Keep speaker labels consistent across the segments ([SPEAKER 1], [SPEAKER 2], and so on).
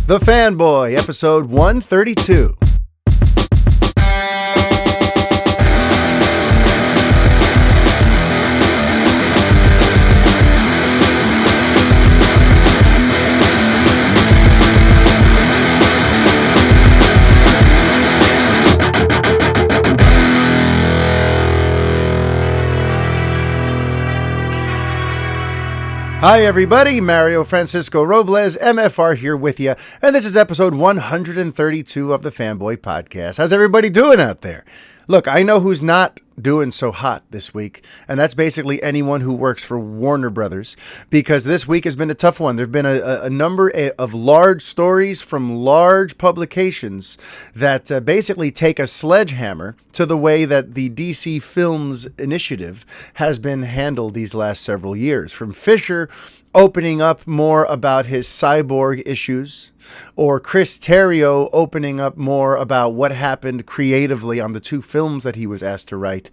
[SPEAKER 1] The Fanboy, episode 132. Hi everybody, Mario-Francisco Robles, MFR here with you, and this is episode 132 of the Fanboy Podcast. How's everybody doing out there? Look, I know who's not doing so hot this week, and that's basically anyone who works for Warner Brothers, because this week has been a tough one. There have been a number of large stories from large publications that basically take a sledgehammer to the way that the DC Films initiative has been handled these last several years. From Fisher opening up more about his Cyborg issues, or Chris Terrio opening up more about what happened creatively on the two films that he was asked to write.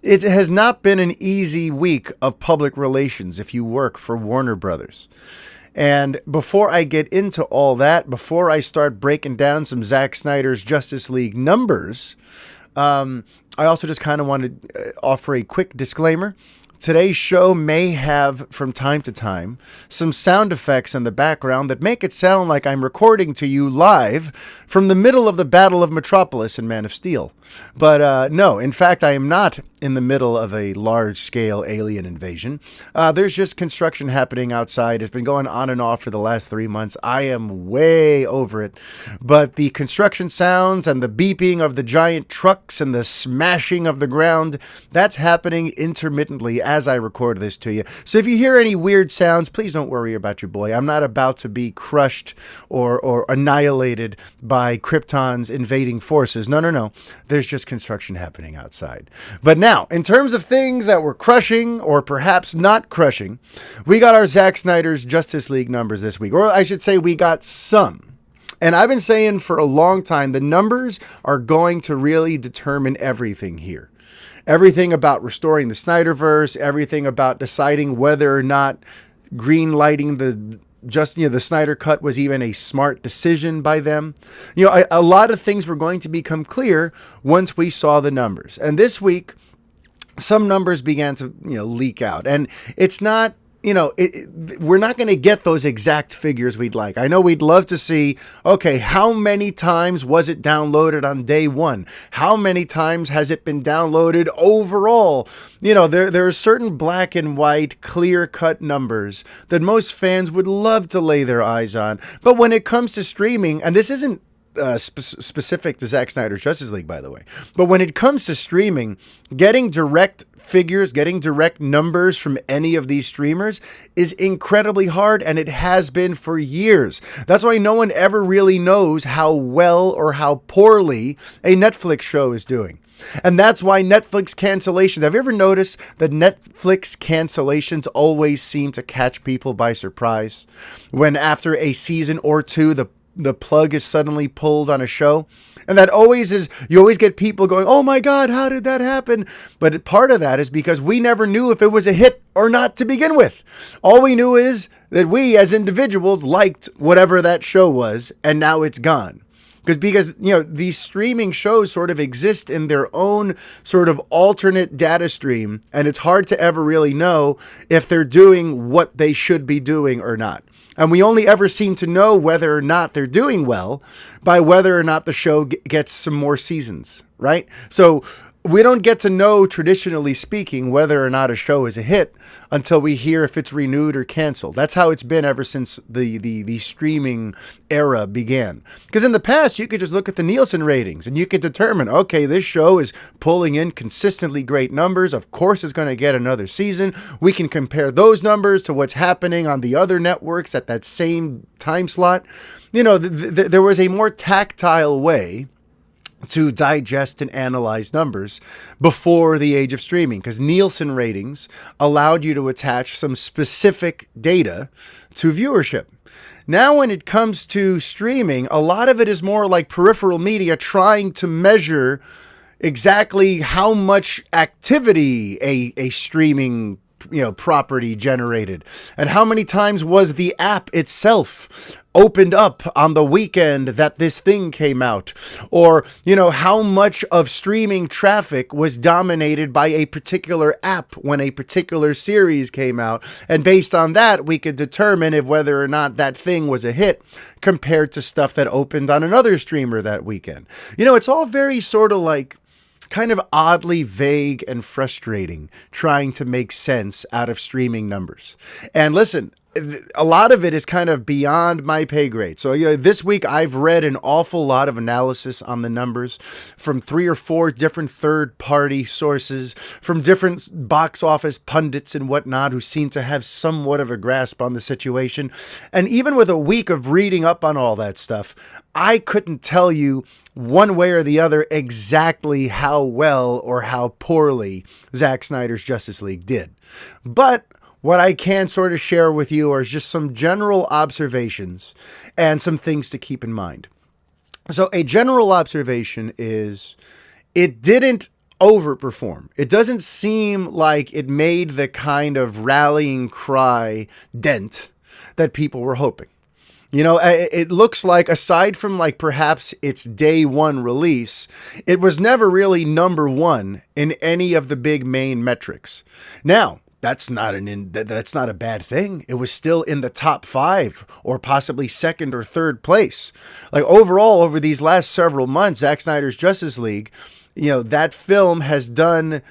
[SPEAKER 1] It has not been an easy week of public relations if you work for Warner Brothers. And before I get into all that, before I start breaking down some Zack Snyder's Justice League numbers, I also just kind of want to offer a quick disclaimer. Today's show may have, from time to time, some sound effects in the background that make it sound like I'm recording to you live from the middle of the Battle of Metropolis in Man of Steel. But no, in fact, I am not in the middle of a large-scale alien invasion. There's just construction happening outside. It's been going on and off for the last 3 months. I am way over it. But the construction sounds and the beeping of the giant trucks and the smashing of the ground, that's happening intermittently as I record this to you. So if you hear any weird sounds, please don't worry about your boy. I'm not about to be crushed or annihilated by Krypton's invading forces. No. There's just construction happening outside. But now, in terms of things that were crushing or perhaps not crushing, we got our Zack Snyder's Justice League numbers this week. Or I should say we got some. And I've been saying for a long time, the numbers are going to really determine everything here. Everything about restoring the Snyderverse, everything about deciding whether or not green lighting the Snyder Cut was even a smart decision by them. A lot of things were going to become clear once we saw the numbers. And this week, some numbers began to leak out. And it's not, we're not going to get those exact figures we'd like. I know we'd love to see, okay, how many times was it downloaded on day one? How many times has it been downloaded overall? There are certain black and white, clear-cut numbers that most fans would love to lay their eyes on. But when it comes to streaming, and this isn't specific to Zack Snyder's Justice League, by the way, but when it comes to streaming, getting direct figures, getting direct numbers from any of these streamers is incredibly hard, and it has been for years. That's why no one ever really knows how well or how poorly a Netflix show is doing. And that's why Netflix cancellations, have you ever noticed that Netflix cancellations always seem to catch people by surprise? When after a season or two, the plug is suddenly pulled on a show. And that always is, you always get people going, oh my God, how did that happen? But part of that is because we never knew if it was a hit or not to begin with. All we knew is that we as individuals liked whatever that show was, and now it's gone. Because these streaming shows sort of exist in their own sort of alternate data stream, and it's hard to ever really know if they're doing what they should be doing or not. And we only ever seem to know whether or not they're doing well by whether or not the show gets some more seasons, right? So we don't get to know, traditionally speaking, whether or not a show is a hit until we hear if it's renewed or canceled. That's how it's been ever since the streaming era began. Because in the past, you could just look at the Nielsen ratings and you could determine, okay, this show is pulling in consistently great numbers. Of course, it's going to get another season. We can compare those numbers to what's happening on the other networks at that same time slot. There was a more tactile way to digest and analyze numbers before the age of streaming, because Nielsen ratings allowed you to attach some specific data to viewership. Now, when it comes to streaming, a lot of it is more like peripheral media trying to measure exactly how much activity a streaming property generated? And how many times was the app itself opened up on the weekend that this thing came out? Or, how much of streaming traffic was dominated by a particular app when a particular series came out? And based on that, we could determine if whether or not that thing was a hit compared to stuff that opened on another streamer that weekend. It's all very sort of like kind of oddly vague and frustrating trying to make sense out of streaming numbers. And listen, a lot of it is kind of beyond my pay grade. So this week I've read an awful lot of analysis on the numbers from 3 or 4 different third-party sources, from different box office pundits and whatnot who seem to have somewhat of a grasp on the situation. And even with a week of reading up on all that stuff, I couldn't tell you one way or the other exactly how well or how poorly Zack Snyder's Justice League did. But what I can sort of share with you are just some general observations and some things to keep in mind. So a general observation is it didn't overperform. It doesn't seem like it made the kind of rallying cry dent that people were hoping. It looks like, aside from like perhaps its day one release, it was never really number one in any of the big main metrics. Now, that's not a bad thing. It was still in the top 5 or possibly second or third place. Like overall, over these last several months, Zack Snyder's Justice League, that film has done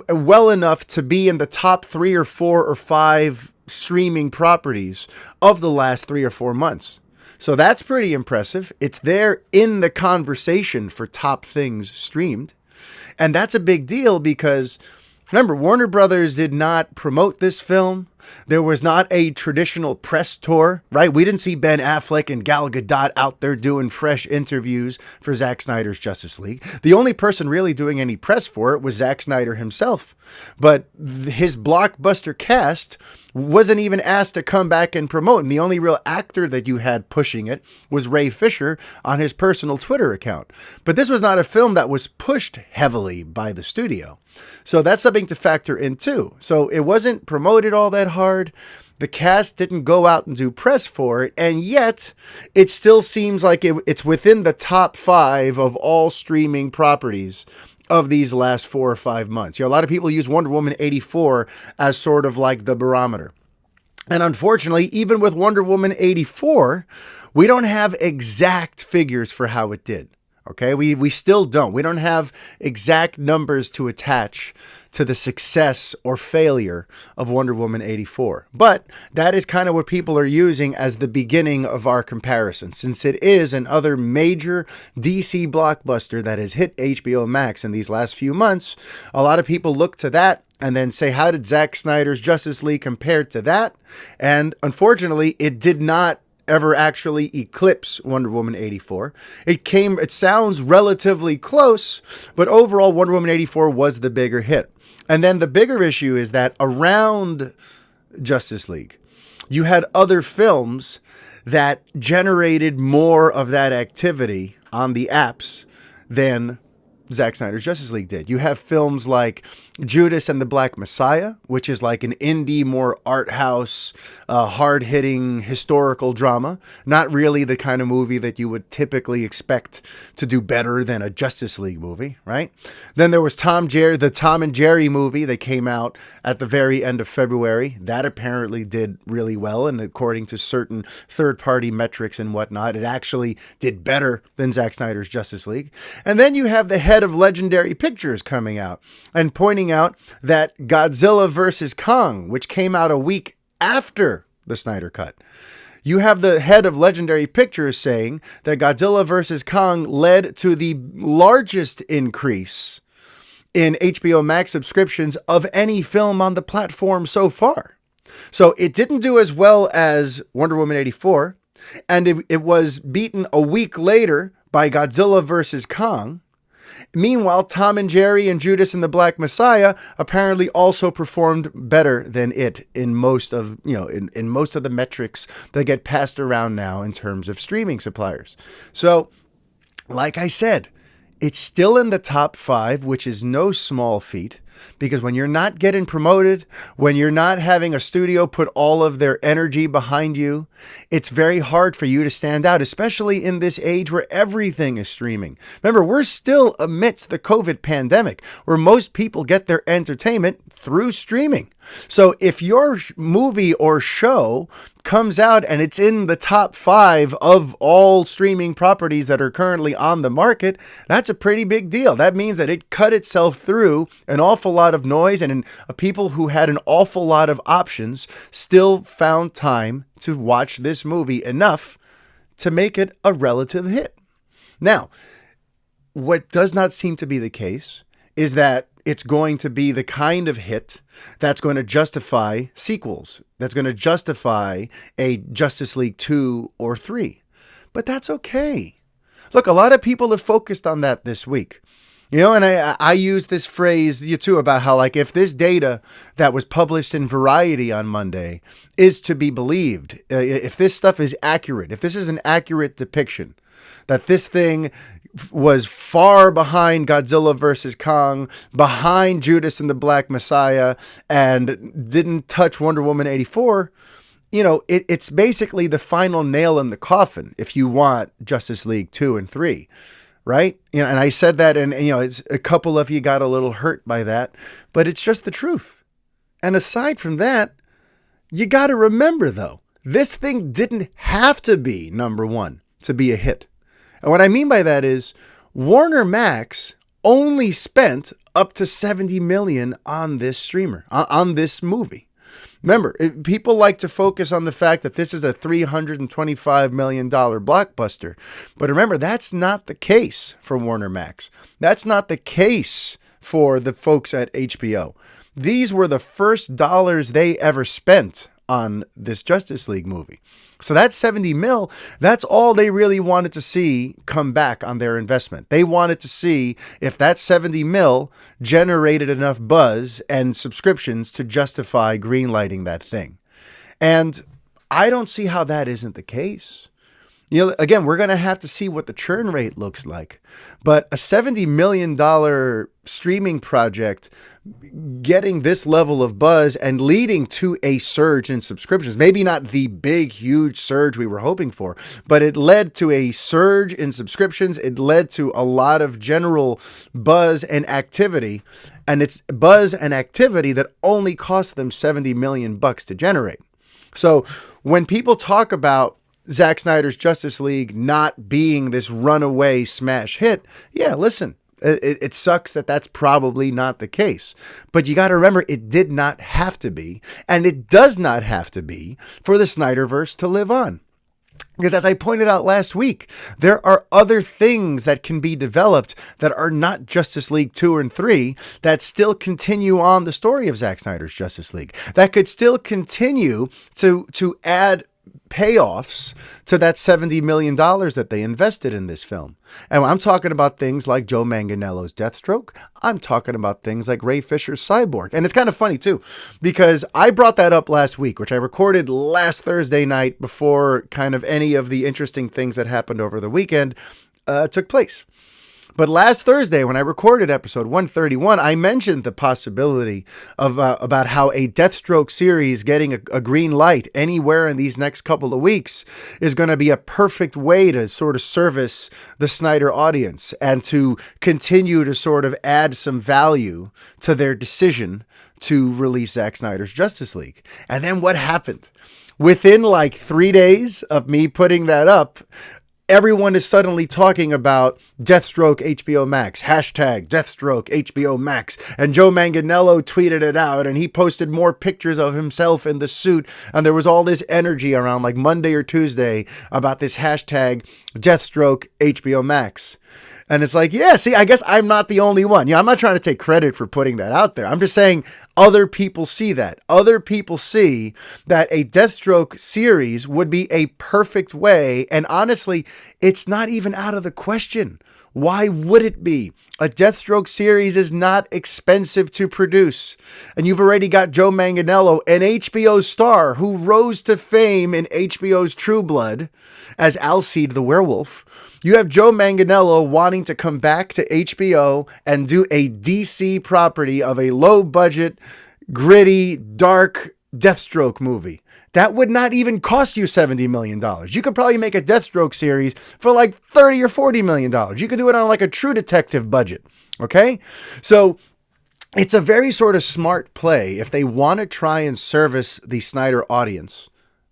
[SPEAKER 1] well enough to be in the top 3 or 4 or 5 streaming properties of the last 3 or 4 months. So that's pretty impressive. It's there in the conversation for top things streamed. And that's a big deal because, remember, Warner Brothers did not promote this film. There was not a traditional press tour, right? We didn't see Ben Affleck and Gal Gadot out there doing fresh interviews for Zack Snyder's Justice League. The only person really doing any press for it was Zack Snyder himself. But his blockbuster cast wasn't even asked to come back and promote. And the only real actor that you had pushing it was Ray Fisher on his personal Twitter account. But this was not a film that was pushed heavily by the studio. So that's something to factor in too. So it wasn't promoted all that hard. The cast didn't go out and do press for it. And yet it still seems like it's within the top 5 of all streaming properties of these last 4 or 5 months. A lot of people use Wonder Woman 84 as sort of like the barometer. And unfortunately, even with Wonder Woman 84, we don't have exact figures for how it did. Okay, we still don't. We don't have exact numbers to attach to the success or failure of Wonder Woman 84. But that is kind of what people are using as the beginning of our comparison, since it is another major DC blockbuster that has hit HBO Max in these last few months. A lot of people look to that and then say, how did Zack Snyder's Justice League compare to that? And unfortunately, it did not ever actually eclipse Wonder Woman 84. It sounds relatively close, but overall Wonder Woman 84 was the bigger hit. And then the bigger issue is that around Justice League, you had other films that generated more of that activity on the apps than Zack Snyder's Justice League did. You have films like Judas and the Black Messiah, which is like an indie, more art house, hard-hitting historical drama. Not really the kind of movie that you would typically expect to do better than a Justice League movie, right? Then there was the Tom and Jerry movie that came out at the very end of February. That apparently did really well, and according to certain third-party metrics and whatnot, it actually did better than Zack Snyder's Justice League. And then you have the head of Legendary Pictures coming out and pointing out that Godzilla vs. Kong, which came out a week after the Snyder Cut, you have the head of Legendary Pictures saying that Godzilla vs. Kong led to the largest increase in HBO Max subscriptions of any film on the platform so far. So it didn't do as well as Wonder Woman 84, and it was beaten a week later by Godzilla vs. Kong. Meanwhile, Tom and Jerry and Judas and the Black Messiah apparently also performed better than it in most of the metrics that get passed around now in terms of streaming suppliers. So, like I said, it's still in the top 5, which is no small feat. Because when you're not getting promoted, when you're not having a studio put all of their energy behind you, it's very hard for you to stand out, especially in this age where everything is streaming. Remember, we're still amidst the COVID pandemic, where most people get their entertainment through streaming. So if your movie or show comes out and it's in the top 5 of all streaming properties that are currently on the market, that's a pretty big deal. That means that it cut itself through an awful lot of noise, and people who had an awful lot of options still found time to watch this movie enough to make it a relative hit. Now, what does not seem to be the case is that it's going to be the kind of hit that's going to justify sequels, that's going to justify a Justice League 2 or 3. But that's okay. Look, a lot of people have focused on that this week. And I use this phrase too about how, like, if this data that was published in Variety on Monday is to be believed, if this stuff is accurate, if this is an accurate depiction, that this thing was far behind Godzilla versus Kong, behind Judas and the Black Messiah, and didn't touch Wonder Woman 84, it's basically the final nail in the coffin if you want Justice League 2 and 3, right? And I said that, and it's a couple of you got a little hurt by that, but it's just the truth. And aside from that, you got to remember, though, this thing didn't have to be number 1 to be a hit. And what I mean by that is Warner Max only spent up to $70 million on this streamer, on this movie. Remember, people like to focus on the fact that this is a $325 million blockbuster. But remember, that's not the case for Warner Max. That's not the case for the folks at HBO. These were the first dollars they ever spent on this Justice League movie. So that 70 mil, that's all they really wanted to see come back on their investment. They wanted to see if that 70 mil generated enough buzz and subscriptions to justify greenlighting that thing. And I don't see how that isn't the case. Again, we're going to have to see what the churn rate looks like. But a $70 million streaming project getting this level of buzz and leading to a surge in subscriptions, maybe not the big, huge surge we were hoping for, but it led to a surge in subscriptions. It led to a lot of general buzz and activity. And it's buzz and activity that only cost them $70 million to generate. So when people talk about Zack Snyder's Justice League not being this runaway smash hit, yeah, listen, it sucks that that's probably not the case. But you got to remember, it did not have to be, and it does not have to be for the Snyderverse to live on. Because as I pointed out last week, there are other things that can be developed that are not Justice League 2 and 3 that still continue on the story of Zack Snyder's Justice League, that could still continue to add payoffs to that $70 million that they invested in this film. And I'm talking about things like Joe Manganiello's Deathstroke. I'm talking about things like Ray Fisher's Cyborg. And it's kind of funny too, because I brought that up last week, which I recorded last Thursday night before kind of any of the interesting things that happened over the weekend took place. But last Thursday, when I recorded episode 131, I mentioned the possibility of about how a Deathstroke series getting a green light anywhere in these next couple of weeks is going to be a perfect way to sort of service the Snyder audience and to continue to sort of add some value to their decision to release Zack Snyder's Justice League. And then what happened? Within like 3 days of me putting that up, everyone is suddenly talking about Deathstroke HBO Max, hashtag Deathstroke HBO Max. And Joe Manganiello tweeted it out, and he posted more pictures of himself in the suit. And there was all this energy around like Monday or Tuesday about this hashtag Deathstroke HBO Max. And it's like, yeah, see, I guess I'm not the only one. I'm not trying to take credit for putting that out there. I'm just saying other people see that. Other people see that a Deathstroke series would be a perfect way. And honestly, it's not even out of the question Why would it be? A Deathstroke series is not expensive to produce. And you've already got Joe Manganiello, an HBO star who rose to fame in HBO's True Blood as Alcide the werewolf. You have Joe Manganiello wanting to come back to HBO and do a DC property of a low-budget, gritty, dark Deathstroke movie. That would not even cost you $70 million. You could probably make a Deathstroke series for like $30 or $40 million. You could do it on like a True Detective budget. Okay? So it's a very sort of smart play if they want to try and service the Snyder audience.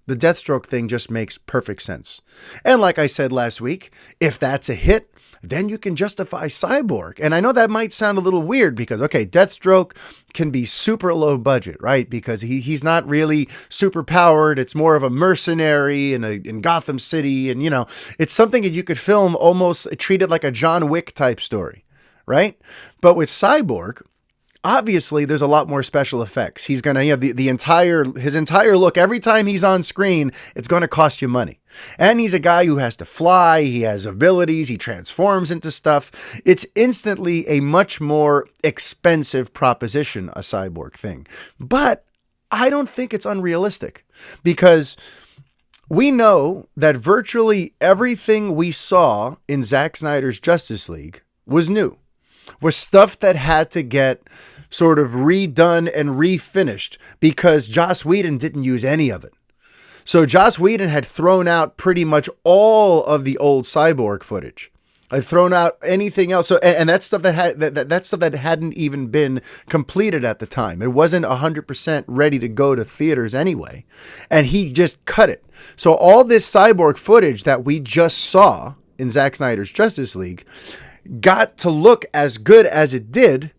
[SPEAKER 1] The Deathstroke thing just makes perfect sense. And like I said last week, if that's a hit, then you can justify Cyborg. And I know that might sound a little weird because, okay, Deathstroke can be super low budget, right? Because he's not really super powered. It's more of a mercenary in Gotham City. And, you know, it's something that you could film almost treated like a John Wick type story, right? But with Cyborg, obviously, there's a lot more special effects. He's going to, you know, his entire look, every time he's on screen, it's going to cost you money. And he's a guy who has to fly. He has abilities. He transforms into stuff. It's instantly a much more expensive proposition, a Cyborg thing. But I don't think it's unrealistic because we know that virtually everything we saw in Zack Snyder's Justice League was new, was stuff that had to get sort of redone and refinished because Joss Whedon didn't use any of it. So Joss Whedon had thrown out pretty much all of the old Cyborg footage. Had thrown out anything else. So, and that's stuff that stuff that hadn't even been completed at the time. It wasn't 100% ready to go to theaters anyway. And he just cut it. So all this Cyborg footage that we just saw in Zack Snyder's Justice League got to look as good as it did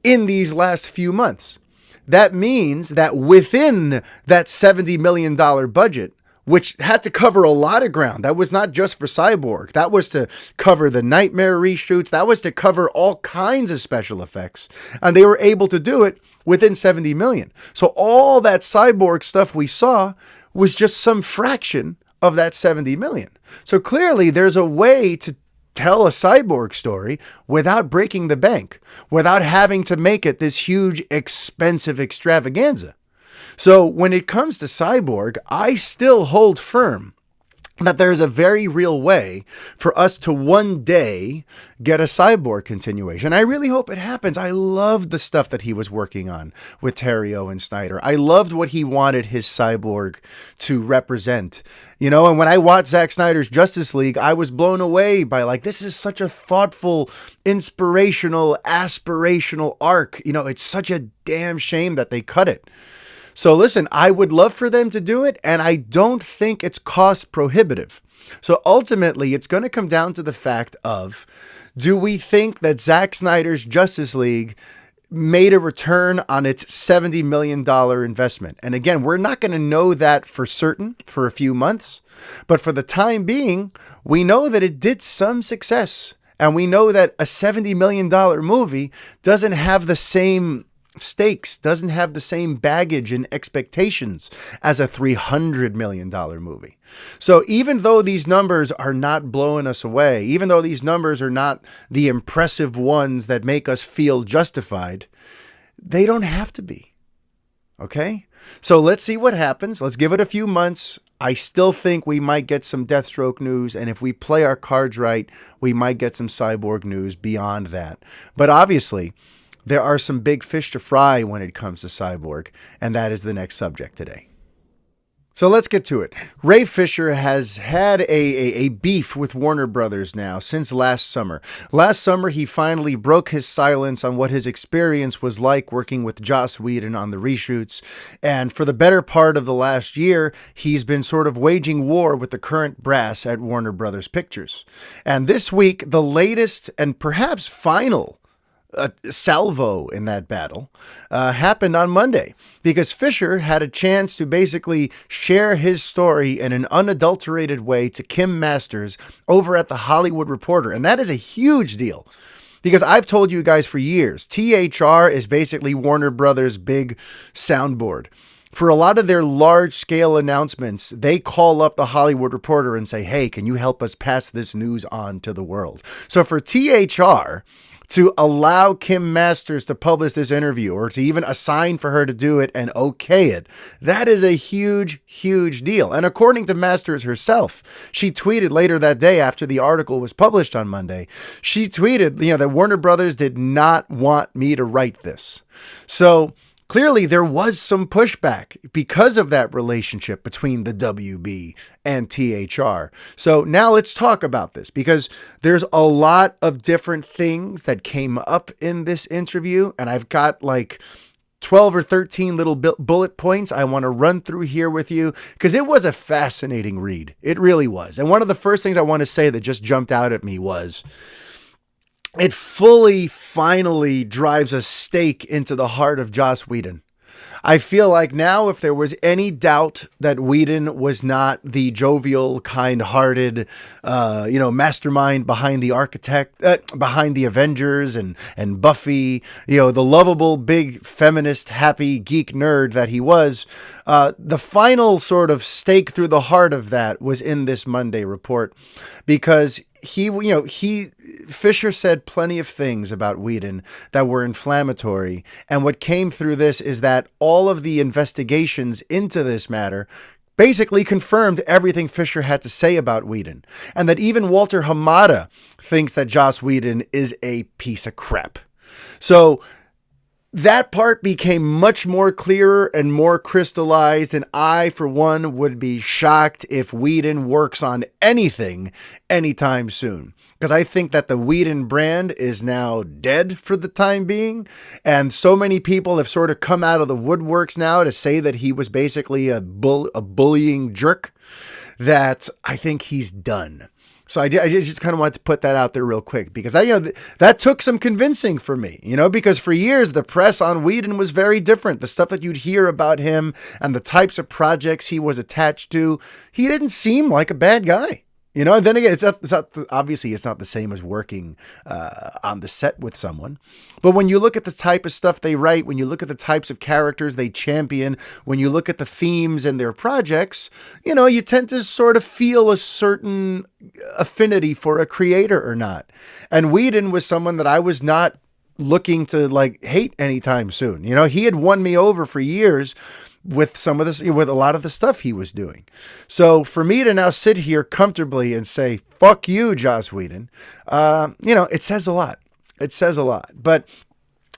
[SPEAKER 1] in these last few months. That means that within that $70 million budget, which had to cover a lot of ground, that was not just for Cyborg. That was to cover the Nightmare reshoots. That was to cover all kinds of special effects. And they were able to do it within $70 million. So all that Cyborg stuff we saw was just some fraction of that $70 million. So clearly there's a way to tell a Cyborg story without breaking the bank, without having to make it this huge, expensive extravaganza. So when it comes to Cyborg, I still hold firm that there's a very real way for us to one day get a Cyborg continuation. I really hope it happens. I loved the stuff that he was working on with Terrio and Snyder. I loved what he wanted his Cyborg to represent. You know, and when I watched Zack Snyder's Justice League, I was blown away by like, this is such a thoughtful, inspirational, aspirational arc. You know, it's such a damn shame that they cut it. So listen, I would love for them to do it, and I don't think it's cost prohibitive. So ultimately, it's going to come down to the fact of, do we think that Zack Snyder's Justice League made a return on its $70 million investment? And again, we're not going to know that for certain for a few months, but for the time being, we know that it did some success. And we know that a $70 million movie doesn't have the same stakes, doesn't have the same baggage and expectations as a $300 million movie. So even though these numbers are not blowing us away, even though these numbers are not the impressive ones that make us feel justified, they don't have to be. Okay? So let's see what happens. Let's give it a few months. I still think we might get some Deathstroke news, and if we play our cards right, we might get some Cyborg news beyond that. But obviously, there are some big fish to fry when it comes to Cyborg, and that is the next subject today. So let's get to it. Ray Fisher has had a beef with Warner Brothers now since last summer. Last summer, he finally broke his silence on what his experience was like working with Joss Whedon on the reshoots. And for the better part of the last year, he's been sort of waging war with the current brass at Warner Brothers Pictures. And this week, the latest and perhaps final salvo in that battle happened on Monday, because Fisher had a chance to basically share his story in an unadulterated way to Kim Masters over at The Hollywood Reporter. And that is a huge deal, because I've told you guys for years, THR is basically Warner Brothers' big soundboard. for a lot of their large scale announcements, they call up the Hollywood Reporter and say, hey, can you help us pass this news on to the world? So for THR to allow Kim Masters to publish this interview, or to even assign for her to do it and okay it, that is a huge, huge deal. And according to Masters herself, she tweeted later that day after the article was published on Monday, she tweeted, that Warner Brothers did not want me to write this. So clearly, there was some pushback because of that relationship between the WB and THR. So now let's talk about this, because there's a lot of different things that came up in this interview, and I've got like 12 or 13 little bullet points I want to run through here with you, because it was a fascinating read. It really was. And one of the first things I want to say that just jumped out at me was, it finally drives a stake into the heart of Joss Whedon. I feel like now, if there was any doubt that Whedon was not the jovial, kind-hearted, mastermind behind behind the Avengers and Buffy, the lovable, big, feminist, happy geek nerd that he was, the final sort of stake through the heart of that was in this Monday report, because Fisher said plenty of things about Whedon that were inflammatory. And what came through this is that all of the investigations into this matter basically confirmed everything Fisher had to say about Whedon. And that even Walter Hamada thinks that Joss Whedon is a piece of crap. So that part became much more clearer and more crystallized, and I, for one, would be shocked if Whedon works on anything anytime soon. Because I think that the Whedon brand is now dead for the time being, and so many people have sort of come out of the woodworks now to say that he was basically a bullying jerk, that I think he's done. So I just kind of wanted to put that out there real quick, because that took some convincing for me, because for years the press on Whedon was very different. The stuff that you'd hear about him and the types of projects he was attached to, he didn't seem like a bad guy. And then again, obviously it's not the same as working on the set with someone. But when you look at the type of stuff they write, when you look at the types of characters they champion, when you look at the themes in their projects, you tend to sort of feel a certain affinity for a creator or not. And Whedon was someone that I was not looking to hate anytime soon. He had won me over for years with some of this, with a lot of the stuff he was doing. So for me to now sit here comfortably and say, fuck you, Joss Whedon, it says a lot. It says a lot. But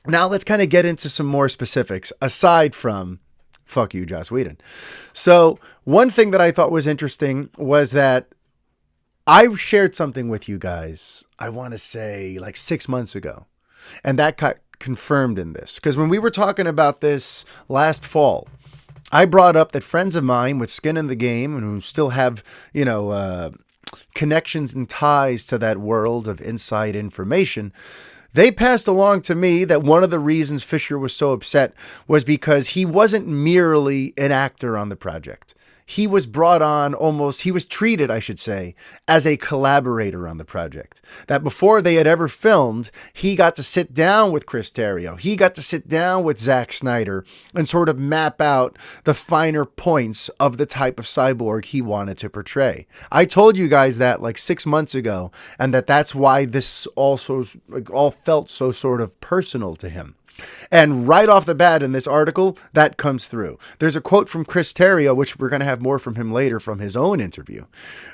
[SPEAKER 1] now let's kind of get into some more specifics aside from fuck you, Joss Whedon. So one thing that I thought was interesting was that I shared something with you guys, I want to say 6 months ago, and that got confirmed in this. Because when we were talking about this last fall, I brought up that friends of mine with skin in the game and who still have, connections and ties to that world of inside information, they passed along to me that one of the reasons Fisher was so upset was because he wasn't merely an actor on the project. He was brought on he was treated, I should say, as a collaborator on the project. That before they had ever filmed, he got to sit down with Chris Terrio. He got to sit down with Zack Snyder and sort of map out the finer points of the type of cyborg he wanted to portray. I told you guys that 6 months ago, and that's why this also all felt so sort of personal to him. And right off the bat in this article, that comes through. There's a quote from Chris Terrio, which we're going to have more from him later from his own interview.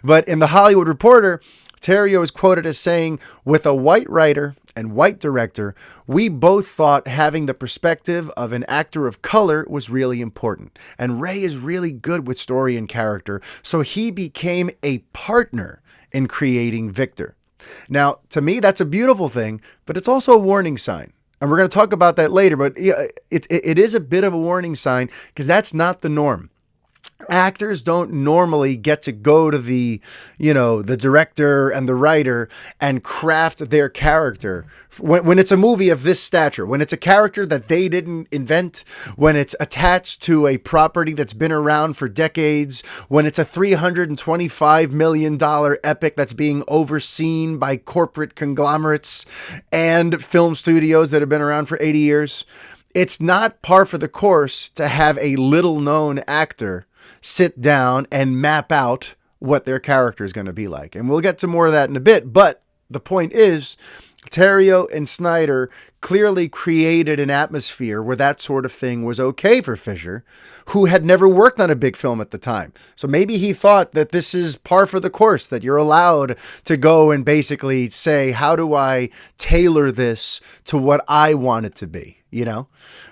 [SPEAKER 1] But in The Hollywood Reporter, Terrio is quoted as saying, with a white writer and white director, we both thought having the perspective of an actor of color was really important. And Ray is really good with story and character, so he became a partner in creating Victor. Now, to me, that's a beautiful thing, but it's also a warning sign. And we're going to talk about that later, but it is a bit of a warning sign because that's not the norm. Actors don't normally get to go to the director and the writer and craft their character. When it's a movie of this stature, when it's a character that they didn't invent, when it's attached to a property that's been around for decades, when it's a $325 million epic that's being overseen by corporate conglomerates and film studios that have been around for 80 years, it's not par for the course to have a little known actor sit down and map out what their character is going to be like. And we'll get to more of that in a bit. But the point is, Terrio and Snyder clearly created an atmosphere where that sort of thing was okay for Fisher, who had never worked on a big film at the time. So maybe he thought that this is par for the course, that you're allowed to go and basically say, how do I tailor this to what I want it to be, you know?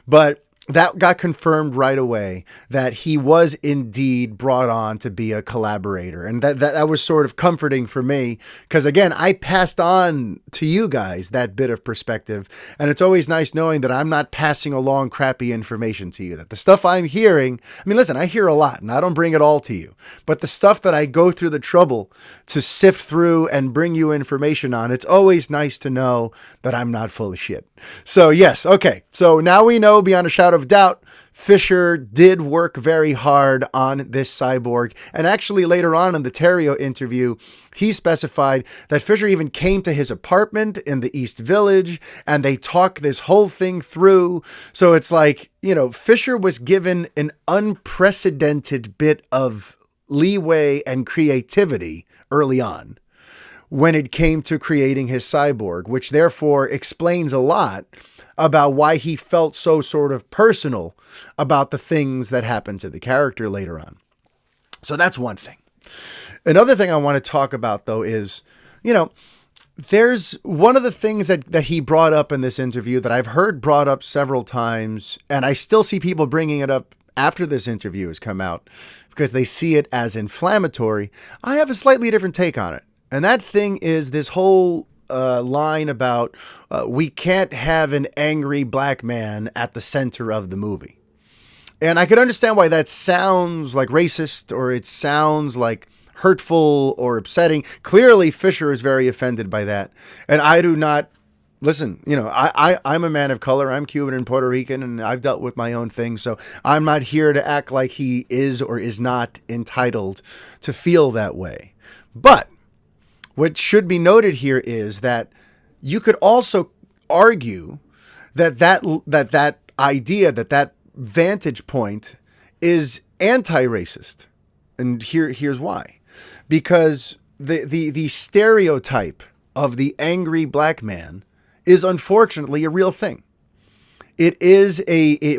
[SPEAKER 1] But that got confirmed right away, that he was indeed brought on to be a collaborator. And that was sort of comforting for me, because again, I passed on to you guys that bit of perspective. And it's always nice knowing that I'm not passing along crappy information to you, that the stuff I'm hearing, I mean, listen, I hear a lot and I don't bring it all to you, but the stuff that I go through the trouble to sift through and bring you information on, it's always nice to know that I'm not full of shit. So yes. Okay. So now we know beyond a shadow of doubt, Fisher did work very hard on this Cyborg. And actually later on in the Terrio interview, he specified that Fisher even came to his apartment in the East Village and they talked this whole thing through. So it's like, you know, Fisher was given an unprecedented bit of leeway and creativity early on when it came to creating his Cyborg, which therefore explains a lot about why he felt so sort of personal about the things that happened to the character later on. So that's one thing. Another thing I want to talk about, though, is, you know, there's one of the things that he brought up in this interview that I've heard brought up several times, and I still see people bringing it up after this interview has come out because they see it as inflammatory. I have a slightly different take on it. And that thing is this whole line about we can't have an angry black man at the center of the movie. And I can understand why that sounds like racist, or it sounds like hurtful or upsetting. Clearly, Fisher is very offended by that. And I do not, listen, you know, I'm a man of color. I'm Cuban and Puerto Rican, and I've dealt with my own things. So I'm not here to act like he is or is not entitled to feel that way. But what should be noted here is that you could also argue that idea, that vantage point is anti-racist. And here's why. Because the stereotype of the angry black man is unfortunately a real thing. It is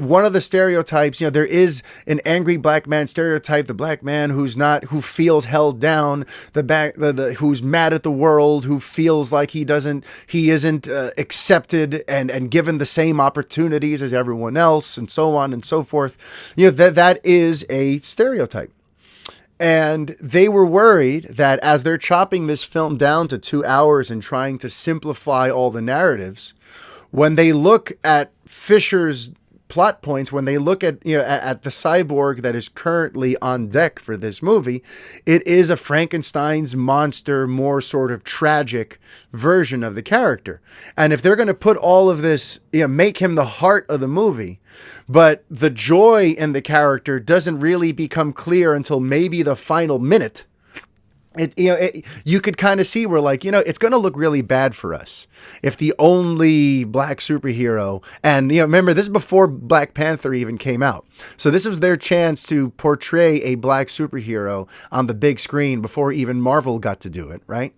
[SPEAKER 1] one of the stereotypes. You know, there is an angry black man stereotype, the black man who feels held down, who's mad at the world, who feels like he isn't accepted and given the same opportunities as everyone else, and so on and so forth. You know, that is a stereotype. And they were worried that as they're chopping this film down to 2 hours and trying to simplify all the narratives, when they look at Fisher's plot points, when they look at, you know, at the Cyborg that is currently on deck for this movie, it is a Frankenstein's monster, more sort of tragic version of the character. And if they're going to put all of this, you know, make him the heart of the movie, but the joy in the character doesn't really become clear until maybe the final minute, you could kind of see where, like, you know, it's going to look really bad for us if the only black superhero, and, you know, remember, this is before Black Panther even came out. So this was their chance to portray a black superhero on the big screen before even Marvel got to do it, right?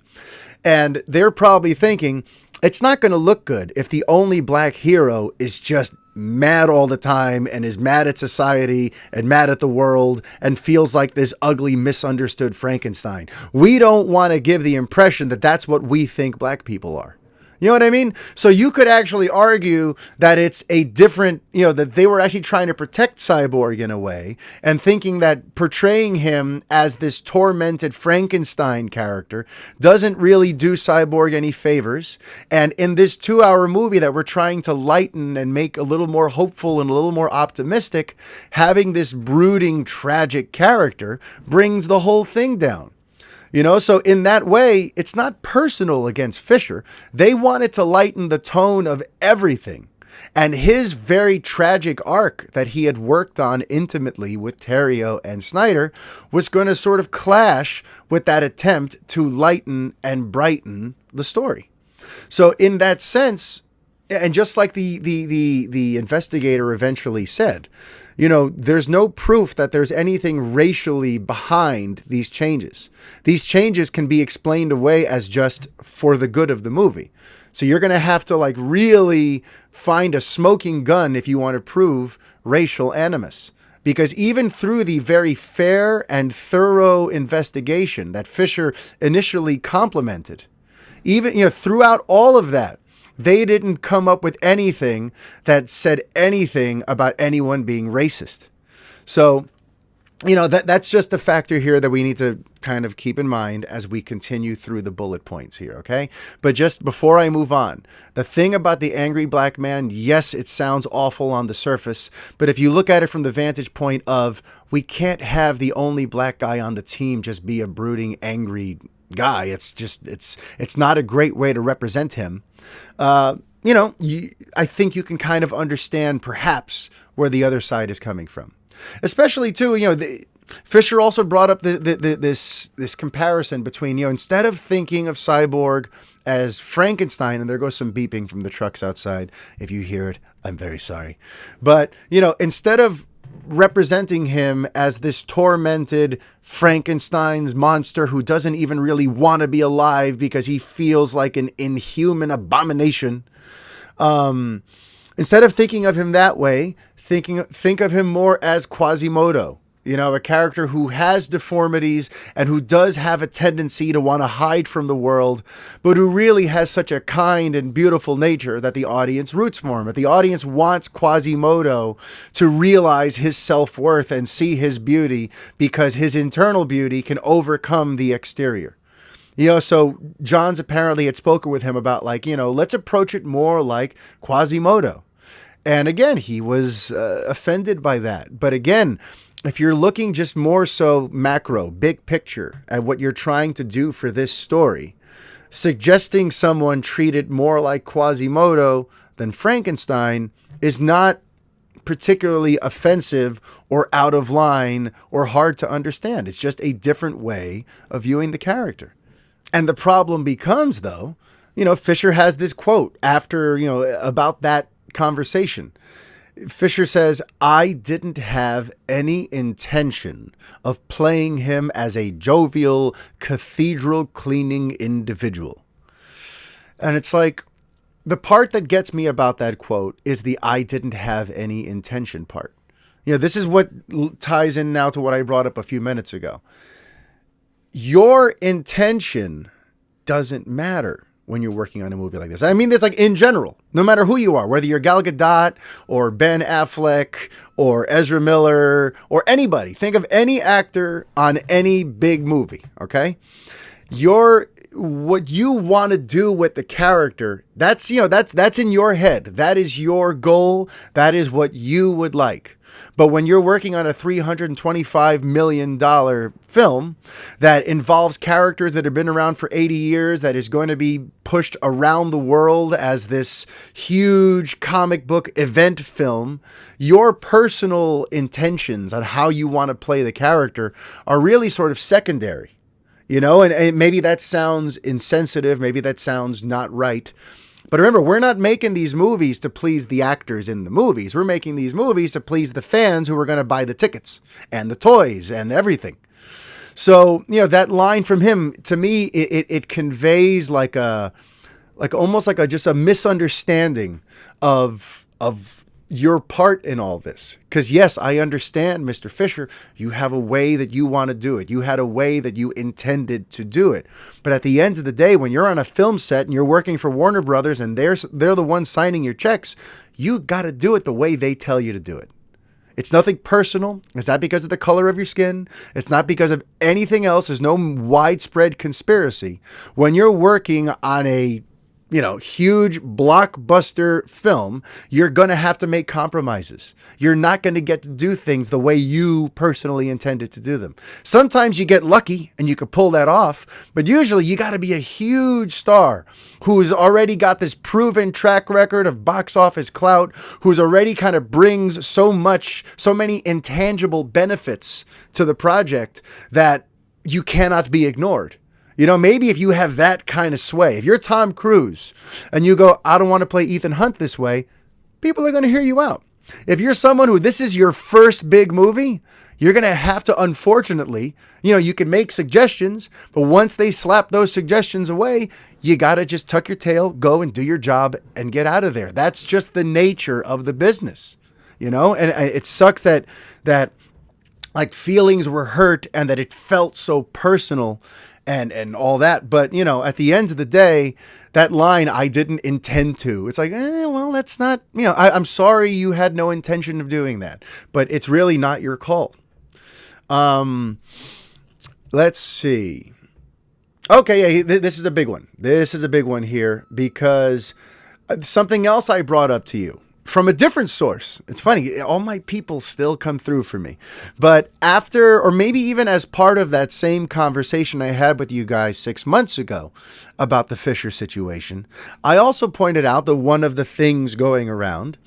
[SPEAKER 1] And they're probably thinking, it's not going to look good if the only black hero is just mad all the time and is mad at society and mad at the world and feels like this ugly, misunderstood Frankenstein. We don't want to give the impression that that's what we think black people are. You know what I mean? So you could actually argue that it's a different, you know, that they were actually trying to protect Cyborg in a way, and thinking that portraying him as this tormented Frankenstein character doesn't really do Cyborg any favors. And in this 2-hour movie that we're trying to lighten and make a little more hopeful and a little more optimistic, having this brooding, tragic character brings the whole thing down. You know, so in that way, it's not personal against Fisher. They wanted to lighten the tone of everything. And his very tragic arc that he had worked on intimately with Terrio and Snyder was going to sort of clash with that attempt to lighten and brighten the story. So in that sense, And just like the investigator eventually said, there's no proof that there's anything racially behind these changes. These changes can be explained away as just for the good of the movie. So you're going to have to really find a smoking gun if you want to prove racial animus. Because even through the very fair and thorough investigation that Fisher initially complimented, even throughout all of that, they didn't come up with anything that said anything about anyone being racist. So, that's just a factor here that we need to kind of keep in mind as we continue through the bullet points here, okay? But just before I move on, the thing about the angry black man, yes, it sounds awful on the surface, but if you look at it from the vantage point of we can't have the only black guy on the team just be a brooding, angry guy. It's not a great way to represent him. I think you can kind of understand perhaps where the other side is coming from. Especially too, Fisher also brought up this comparison between, instead of thinking of Cyborg as Frankenstein, and there goes some beeping from the trucks outside. If you hear it, I'm very sorry. But, instead of representing him as this tormented Frankenstein's monster who doesn't even really want to be alive because he feels like an inhuman abomination, instead of thinking of him that way, think of him more as Quasimodo. A character who has deformities and who does have a tendency to want to hide from the world, but who really has such a kind and beautiful nature that the audience roots for him. That the audience wants Quasimodo to realize his self-worth and see his beauty because his internal beauty can overcome the exterior. So Johns apparently had spoken with him about let's approach it more like Quasimodo. And again, he was offended by that. But again, if you're looking just more so macro, big picture at what you're trying to do for this story, suggesting someone treat it more like Quasimodo than Frankenstein is not particularly offensive or out of line or hard to understand. It's just a different way of viewing the character. And the problem becomes, though, Fisher has this quote after, about that conversation. Fisher says, "I didn't have any intention of playing him as a jovial, cathedral-cleaning individual." And it's the part that gets me about that quote is the "I didn't have any intention" part. This is what ties in now to what I brought up a few minutes ago. Your intention doesn't matter when you're working on a movie like this. I mean this in general, no matter who you are, whether you're Gal Gadot or Ben Affleck or Ezra Miller or anybody. Think of any actor on any big movie, okay? What you want to do with the character, that's in your head. That is your goal. That is what you would like. But when you're working on a $325 million film that involves characters that have been around for 80 years, that is going to be pushed around the world as this huge comic book event film, your personal intentions on how you want to play the character are really sort of secondary. And maybe that sounds insensitive. Maybe that sounds not right. But remember, we're not making these movies to please the actors in the movies. We're making these movies to please the fans who are going to buy the tickets and the toys and everything. So, that line from him, to me, it conveys almost just a misunderstanding of your part in all this. Because yes, I understand, Mr. Fisher, you have a way that you want to do it. You had a way that you intended to do it. But at the end of the day, when you're on a film set and you're working for Warner Brothers and they're the ones signing your checks, you got to do it the way they tell you to do it. It's nothing personal. It's not because of the color of your skin. It's not because of anything else. There's no widespread conspiracy. When you're working on a huge blockbuster film, you're going to have to make compromises. You're not going to get to do things the way you personally intended to do them. Sometimes you get lucky and you can pull that off, but usually you got to be a huge star who's already got this proven track record of box office clout, who's already kind of brings so many intangible benefits to the project that you cannot be ignored. Maybe if you have that kind of sway, if you're Tom Cruise and you go, I don't want to play Ethan Hunt this way, people are going to hear you out. If you're someone who this is your first big movie, you're going to have to, unfortunately, you can make suggestions, but once they slap those suggestions away, you got to just tuck your tail, go and do your job and get out of there. That's just the nature of the business, and it sucks that like feelings were hurt and that it felt so personal and all that. But, at the end of the day, that line, I didn't intend to. It's like, well, that's not, I'm sorry you had no intention of doing that, but it's really not your call. Let's see. Okay, yeah, this is a big one. This is a big one here because something else I brought up to you from a different source. It's funny, all my people still come through for me. But after, or maybe even as part of that same conversation I had with you guys 6 months ago about the Fisher situation, I also pointed out that one of the things going around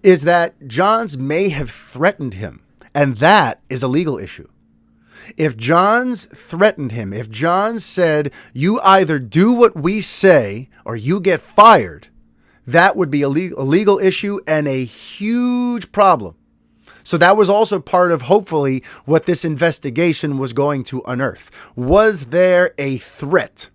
[SPEAKER 1] is that Johns may have threatened him. And that is a legal issue. If Johns threatened him, if Johns said, you either do what we say or you get fired, that would be a legal issue and a huge problem. So that was also part of, hopefully, what this investigation was going to unearth. Was there a threat?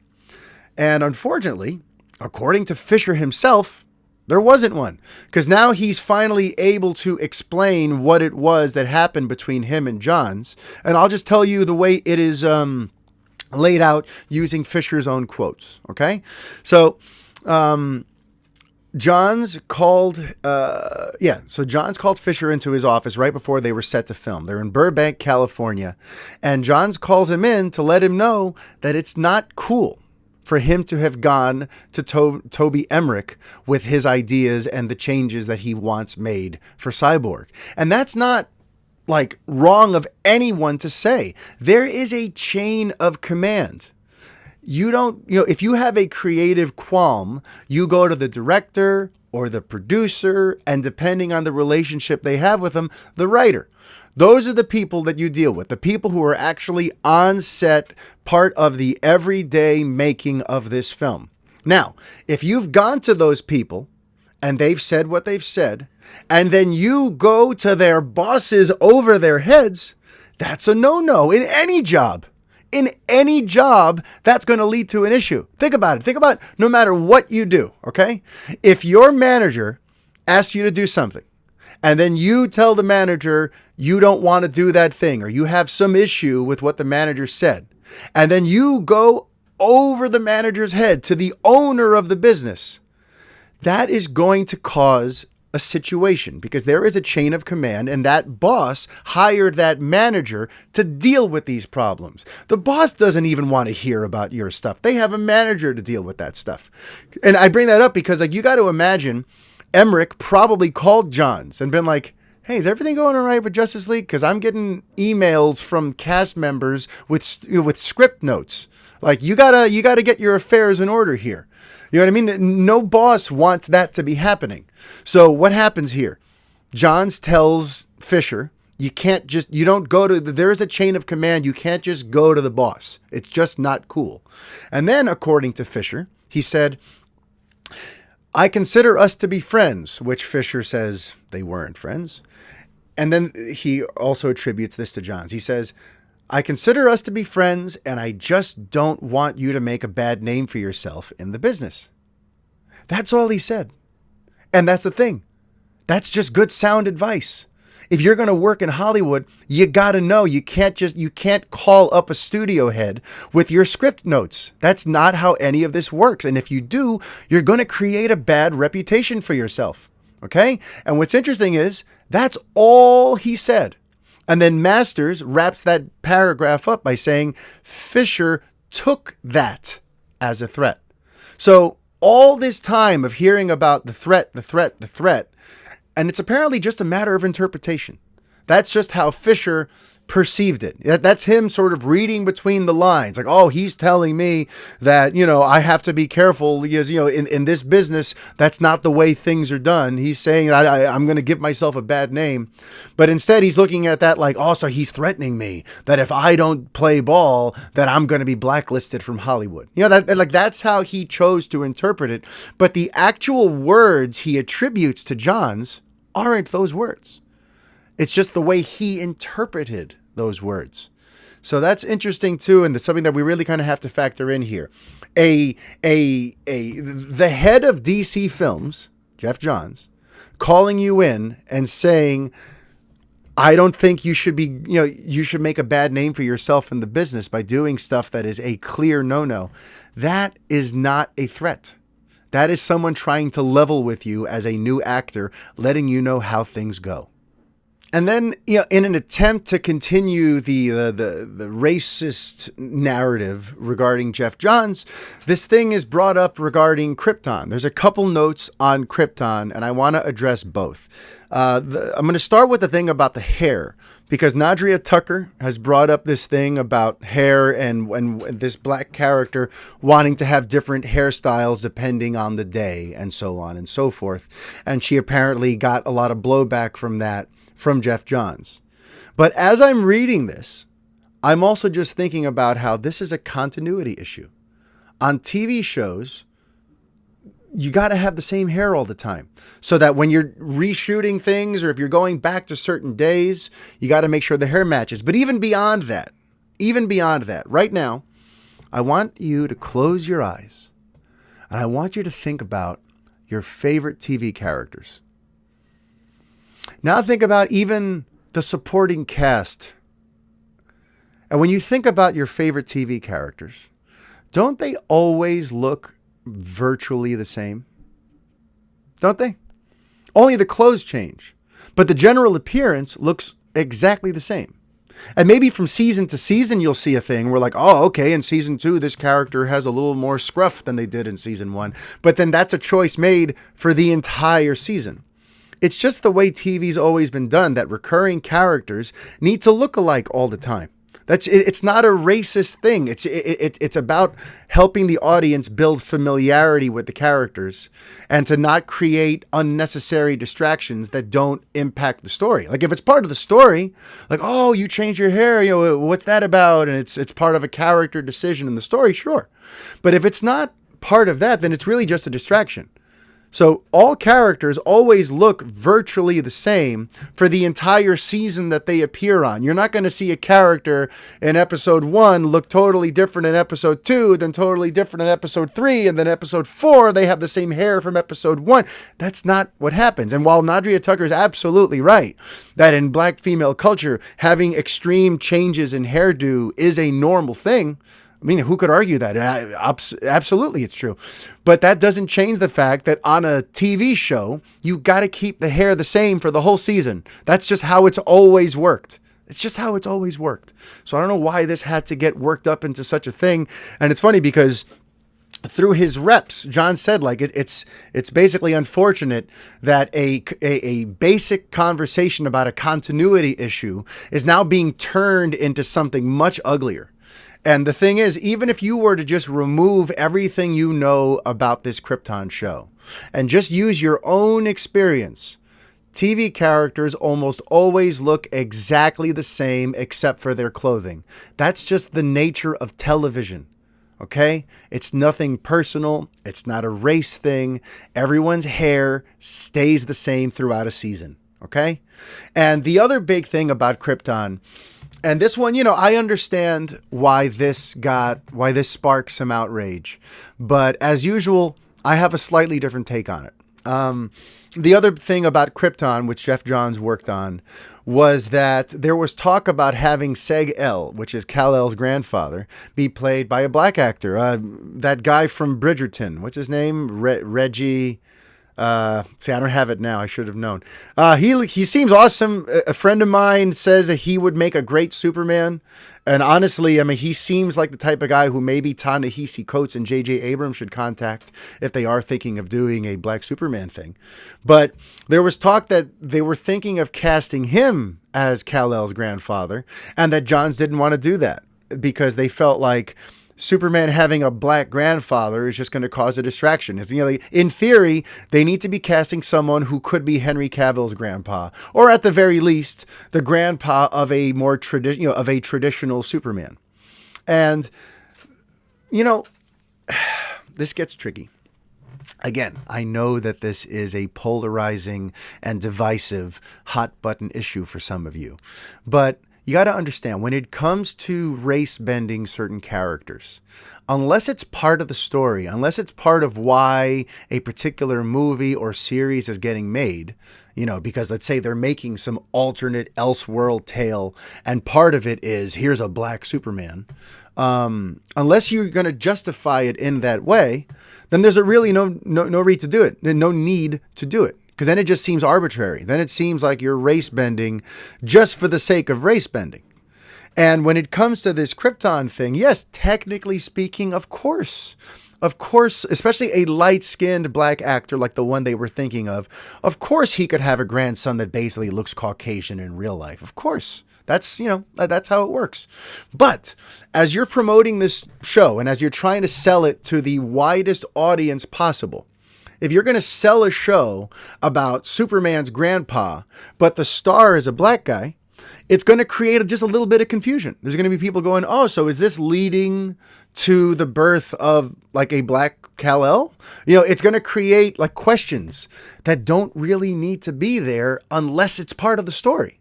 [SPEAKER 1] And unfortunately, according to Fisher himself, there wasn't one, because now he's finally able to explain what it was that happened between him and Johns. And I'll just tell you the way it is laid out using Fisher's own quotes. Okay. So, Johns called Fisher into his office right before they were set to film. They're in Burbank, California. And Johns calls him in to let him know that it's not cool for him to have gone to Toby Emmerich with his ideas and the changes that he wants made for Cyborg. And that's not like wrong of anyone to say. There is a chain of command. You don't, if you have a creative qualm, you go to the director or the producer, and depending on the relationship they have with them, the writer. Those are the people that you deal with, the people who are actually on set, part of the everyday making of this film. Now, if you've gone to those people and they've said what they've said, and then you go to their bosses over their heads, that's a no-no in any job. In any job, that's going to lead to an issue. Think about it. Think about no matter what you do, okay? If your manager asks you to do something, and then you tell the manager you don't want to do that thing, or you have some issue with what the manager said, and then you go over the manager's head to the owner of the business, that is going to cause a situation, because there is a chain of command, and that boss hired that manager to deal with these problems. The boss doesn't even want to hear about your stuff. They have a manager to deal with that stuff. And I bring that up because, like, you got to imagine Emmerich probably called Johns and been like, hey, is everything going all right with Justice League? Because I'm getting emails from cast members with script notes. Like, you gotta get your affairs in order here. You know what I mean? No boss wants that to be happening. So what happens here? Johns tells Fisher, you don't go to, there is a chain of command. You can't just go to the boss. It's just not cool. And then, according to Fisher, he said, I consider us to be friends, which Fisher says they weren't friends. And then he also attributes this to Johns. He says, I consider us to be friends, and I just don't want you to make a bad name for yourself in the business. That's all he said. And that's the thing. That's just good sound advice. If you're going to work in Hollywood, you got to know you can't call up a studio head with your script notes. That's not how any of this works. And if you do, you're going to create a bad reputation for yourself. Okay? And what's interesting is that's all he said. And then Masters wraps that paragraph up by saying Fisher took that as a threat. So all this time of hearing about the threat, and it's apparently just a matter of interpretation. That's just how Fisher perceived it. That's him sort of reading between the lines. Like, oh, he's telling me that, I have to be careful because, in this business, that's not the way things are done. He's saying that I'm going to give myself a bad name. But instead, he's looking at that like, oh, so he's threatening me that if I don't play ball, that I'm going to be blacklisted from Hollywood. That's how he chose to interpret it. But the actual words he attributes to Johns aren't those words. It's just the way he interpreted those words. So that's interesting too, and it's something that we really kind of have to factor in here. The head of DC Films, Geoff Johns, calling you in and saying, I don't think you should be, you should make a bad name for yourself in the business by doing stuff that is a clear no-no. That is not a threat. That is someone trying to level with you as a new actor, letting you know how things go. And then, in an attempt to continue the racist narrative regarding Geoff Johns, this thing is brought up regarding Krypton. There's a couple notes on Krypton, and I want to address both. I'm going to start with the thing about the hair, because Nadria Tucker has brought up this thing about hair and this black character wanting to have different hairstyles depending on the day and so on and so forth. And she apparently got a lot of blowback from that from Geoff Johns. But as I'm reading this, I'm also just thinking about how this is a continuity issue. On TV shows, you got to have the same hair all the time so that when you're reshooting things or if you're going back to certain days, you got to make sure the hair matches. But even beyond that, right now, I want you to close your eyes and I want you to think about your favorite TV characters. Now think about even the supporting cast. And when you think about your favorite TV characters, don't they always look virtually the same? Don't they? Only the clothes change, but the general appearance looks exactly the same. And maybe from season to season, you'll see a thing where like, oh, okay, in season 2, this character has a little more scruff than they did in season 1. But then that's a choice made for the entire season. It's just the way TV's always been done, that recurring characters need to look alike all the time. It's not a racist thing. It's about helping the audience build familiarity with the characters and to not create unnecessary distractions that don't impact the story. Like if it's part of the story, like, oh, you changed your hair, what's that about? And it's part of a character decision in the story, sure. But if it's not part of that, then it's really just a distraction. So all characters always look virtually the same for the entire season that they appear on. You're not going to see a character in episode 1 look totally different in episode 2, then totally different in episode 3, and then episode 4, they have the same hair from episode 1. That's not what happens. And while Nadria Tucker is absolutely right that in black female culture, having extreme changes in hairdo is a normal thing, I mean, who could argue that? Absolutely, it's true. But that doesn't change the fact that on a TV show, you got to keep the hair the same for the whole season. That's just how it's always worked. It's just how it's always worked. So I don't know why this had to get worked up into such a thing. And it's funny because through his reps, John said, like, it's basically unfortunate that a basic conversation about a continuity issue is now being turned into something much uglier. And the thing is, even if you were to just remove everything you know about this Krypton show and just use your own experience, TV characters almost always look exactly the same except for their clothing. That's just the nature of television. Okay? It's nothing personal. It's not a race thing. Everyone's hair stays the same throughout a season. Okay? And the other big thing about Krypton, and this one, I understand why this sparked some outrage, but as usual, I have a slightly different take on it. The other thing about Krypton, which Geoff Johns worked on, was that there was talk about having Seg-El, which is Kal-El's grandfather, be played by a black actor. That guy from Bridgerton, what's his name? Reggie. See, I don't have it now. I should have known. He seems awesome. A friend of mine says that he would make a great Superman. And honestly, I mean, he seems like the type of guy who maybe Ta-Nehisi Coates and J.J. Abrams should contact if they are thinking of doing a Black Superman thing. But there was talk that they were thinking of casting him as Kal-El's grandfather, and that Johns didn't want to do that because they felt like Superman having a black grandfather is just going to cause a distraction. In theory, they need to be casting someone who could be Henry Cavill's grandpa, or at the very least, the grandpa of a more traditional Superman. And this gets tricky. Again, I know that this is a polarizing and divisive hot button issue for some of you, but you got to understand, when it comes to race bending certain characters, unless it's part of the story, unless it's part of why a particular movie or series is getting made, because let's say they're making some alternate Elseworld tale and part of it is here's a black Superman, unless you're going to justify it in that way, then there's really no need to do it. No need to do it. Because then it just seems arbitrary. Then it seems like you're race bending just for the sake of race bending. And when it comes to this Krypton thing, yes, technically speaking, of course, especially a light-skinned black actor like the one they were thinking of course he could have a grandson that basically looks Caucasian in real life. Of course. That's how it works. But as you're promoting this show and as you're trying to sell it to the widest audience possible, if you're going to sell a show about Superman's grandpa, but the star is a black guy, it's going to create just a little bit of confusion. There's going to be people going, oh, so is this leading to the birth of like a black Kal-El? It's going to create like questions that don't really need to be there unless it's part of the story.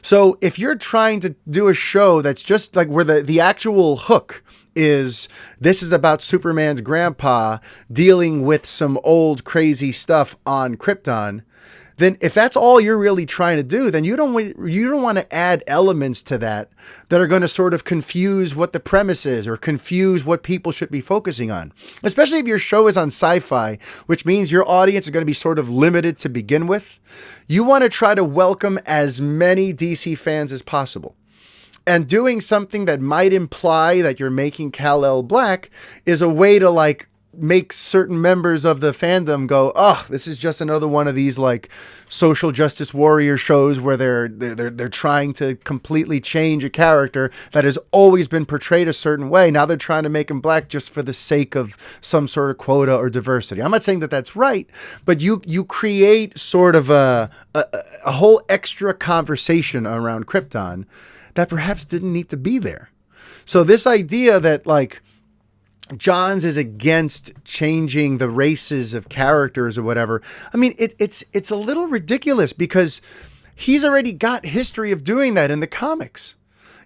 [SPEAKER 1] So if you're trying to do a show that's just like where the actual hook is, this is about Superman's grandpa dealing with some old crazy stuff on Krypton, then if that's all you're really trying to do, then you don't want to add elements to that are going to sort of confuse what the premise is or confuse what people should be focusing on. Especially if your show is on sci-fi, which means your audience is going to be sort of limited to begin with. You want to try to welcome as many DC fans as possible. And doing something that might imply that you're making Kal-El black is a way to like make certain members of the fandom go, oh, this is just another one of these like social justice warrior shows where they're trying to completely change a character that has always been portrayed a certain way. Now they're trying to make him black just for the sake of some sort of quota or diversity. I'm not saying that that's right, but you create sort of a whole extra conversation around Krypton that perhaps didn't need to be there. So this idea that like Johns is against changing the races of characters or whatever, I mean, it's a little ridiculous because he's already got history of doing that in the comics.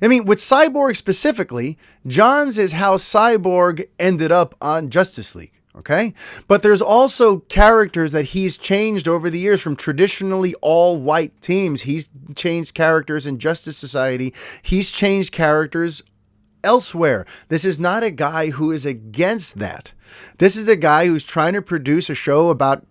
[SPEAKER 1] I mean, with Cyborg specifically, Johns is how Cyborg ended up on Justice League. Okay. But there's also characters that he's changed over the years from traditionally all white teams. He's changed characters in Justice Society. He's changed characters elsewhere. This is not a guy who is against that. This is a guy who's trying to produce a show about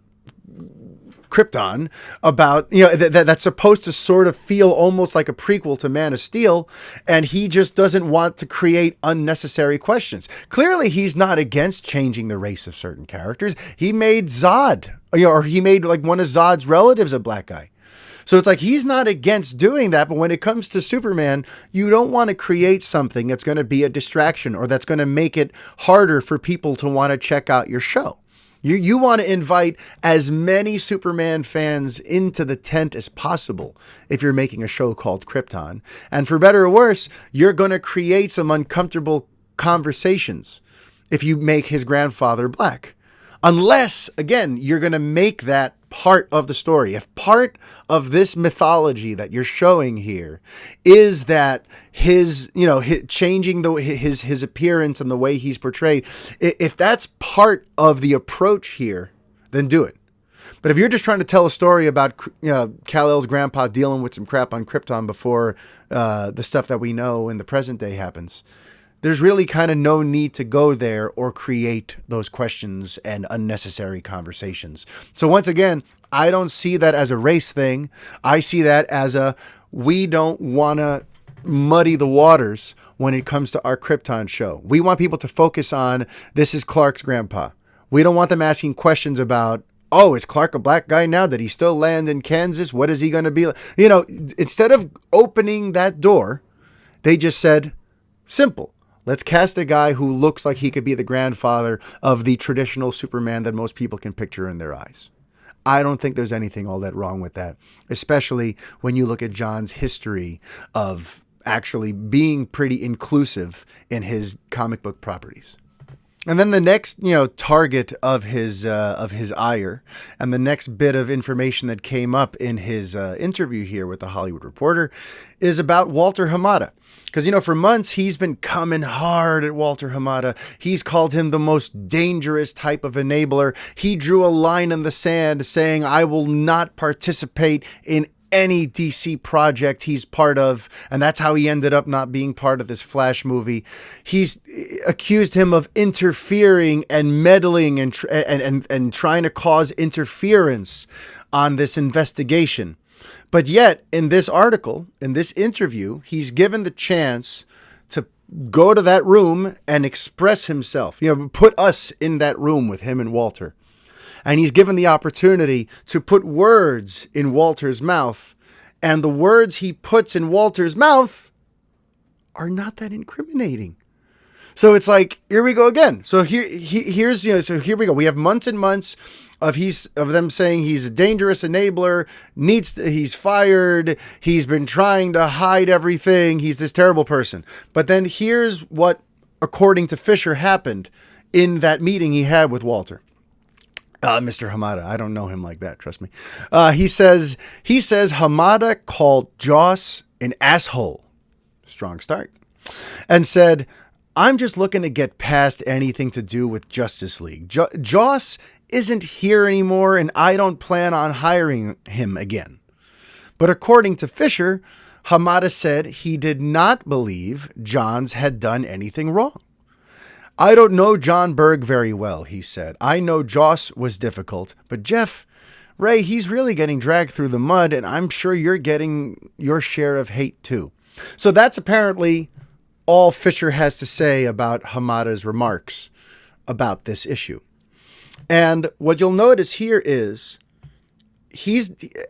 [SPEAKER 1] Krypton, about, that's supposed to sort of feel almost like a prequel to Man of Steel, and he just doesn't want to create unnecessary questions. Clearly, he's not against changing the race of certain characters. He made Zod, or he made like one of Zod's relatives a black guy. So it's like he's not against doing that, but when it comes to Superman, you don't want to create something that's going to be a distraction or that's going to make it harder for people to want to check out your show. You want to invite as many Superman fans into the tent as possible if you're making a show called Krypton. And for better or worse, you're going to create some uncomfortable conversations if you make his grandfather black. Unless, again, you're going to make that part of the story. If part of this mythology that you're showing here is that his changing his appearance and the way he's portrayed, if that's part of the approach here, then do it. But if you're just trying to tell a story about Kal-El's grandpa dealing with some crap on Krypton before the stuff that we know in the present day happens, there's really kind of no need to go there or create those questions and unnecessary conversations. So once again, I don't see that as a race thing. I see that as we don't want to muddy the waters when it comes to our Krypton show. We want people to focus on, this is Clark's grandpa. We don't want them asking questions about, oh, is Clark a black guy now? Did he still land in Kansas? What is he going to be? Instead of opening that door, they just said, simple. Let's cast a guy who looks like he could be the grandfather of the traditional Superman that most people can picture in their eyes. I don't think there's anything all that wrong with that, especially when you look at John's history of actually being pretty inclusive in his comic book properties. And then the next, target of his ire, and the next bit of information that came up in his interview here with the Hollywood Reporter, is about Walter Hamada. Because, for months he's been coming hard at Walter Hamada. He's called him the most dangerous type of enabler. He drew a line in the sand saying, I will not participate in any DC project he's part of, and that's how he ended up not being part of this Flash movie. He's accused him of interfering and meddling and trying to cause interference on this investigation. But yet, in this article, in this interview, he's given the chance to go to that room and express himself. Put us in that room with him and Walter. And he's given the opportunity to put words in Walter's mouth. And the words he puts in Walter's mouth are not that incriminating. So it's like, here we go again. So here's here we go. We have months and months of them saying he's a dangerous enabler, he's fired, he's been trying to hide everything, he's this terrible person. But then here's what, according to Fisher, happened in that meeting he had with Walter. Mr. Hamada, I don't know him like that, trust me. He says Hamada called Joss an asshole. Strong start. And said, I'm just looking to get past anything to do with Justice League. Joss isn't here anymore, and I don't plan on hiring him again. But according to Fisher, Hamada said he did not believe Johns had done anything wrong. I don't know Jon Berg very well, he said. I know Joss was difficult, but Jeff, Ray, he's really getting dragged through the mud, and I'm sure you're getting your share of hate too. So that's apparently all Fisher has to say about Hamada's remarks about this issue. And what you'll notice here is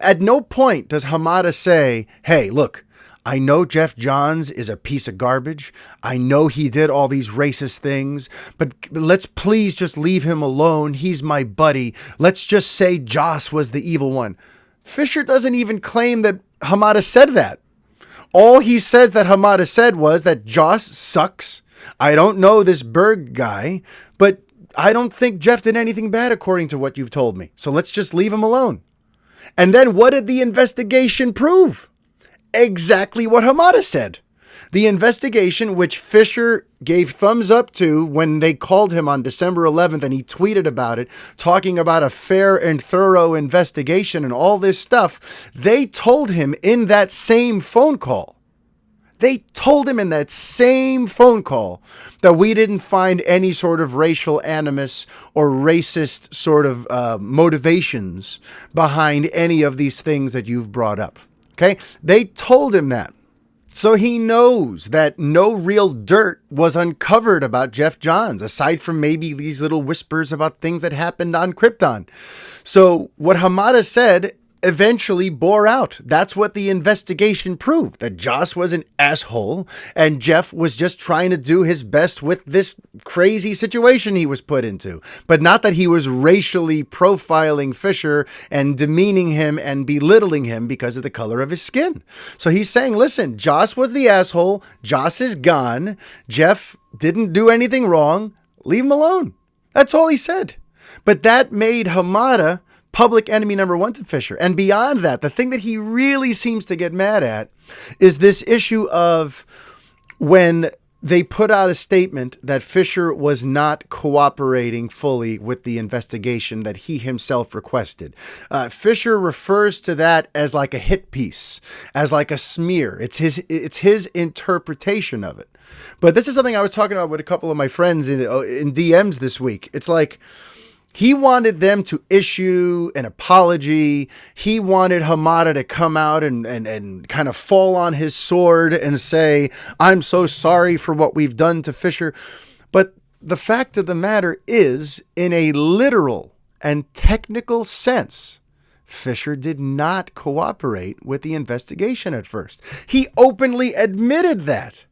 [SPEAKER 1] at no point does Hamada say, hey, look, I know Geoff Johns is a piece of garbage. I know he did all these racist things, but let's please just leave him alone. He's my buddy. Let's just say Joss was the evil one. Fisher doesn't even claim that Hamada said that. All he says that Hamada said was that Joss sucks. I don't know this Berg guy, but I don't think Jeff did anything bad according to what you've told me. So let's just leave him alone. And then what did the investigation prove? Exactly what Hamada said. The investigation, which Fisher gave thumbs up to when they called him on December 11th and he tweeted about it, talking about a fair and thorough investigation and all this stuff, they told him in that same phone call. They told him in that same phone call that we didn't find any sort of racial animus or racist sort of motivations behind any of these things that you've brought up. Okay, they told him that. So he knows that no real dirt was uncovered about Geoff Johns, aside from maybe these little whispers about things that happened on Krypton. So what Hamada said eventually bore out. That's what the investigation proved, that Joss was an asshole and Geoff was just trying to do his best with this crazy situation he was put into, but not that he was racially profiling Fisher and demeaning him and belittling him because of the color of his skin. So he's saying, listen, Joss was the asshole. Joss is gone. Geoff didn't do anything wrong. Leave him alone. That's all he said. But that made Hamada public enemy number one to Fisher. And beyond that, the thing that he really seems to get mad at is this issue of when they put out a statement that Fisher was not cooperating fully with the investigation that he himself requested. Fisher refers to that as like a hit piece, as like a smear. It's his interpretation of it. But this is something I was talking about with a couple of my friends in DMs this week. It's like, he wanted them to issue an apology. He wanted Hamada to come out and kind of fall on his sword and say, I'm so sorry for what we've done to Fisher. But the fact of the matter is, in a literal and technical sense, Fisher did not cooperate with the investigation at first. He openly admitted that.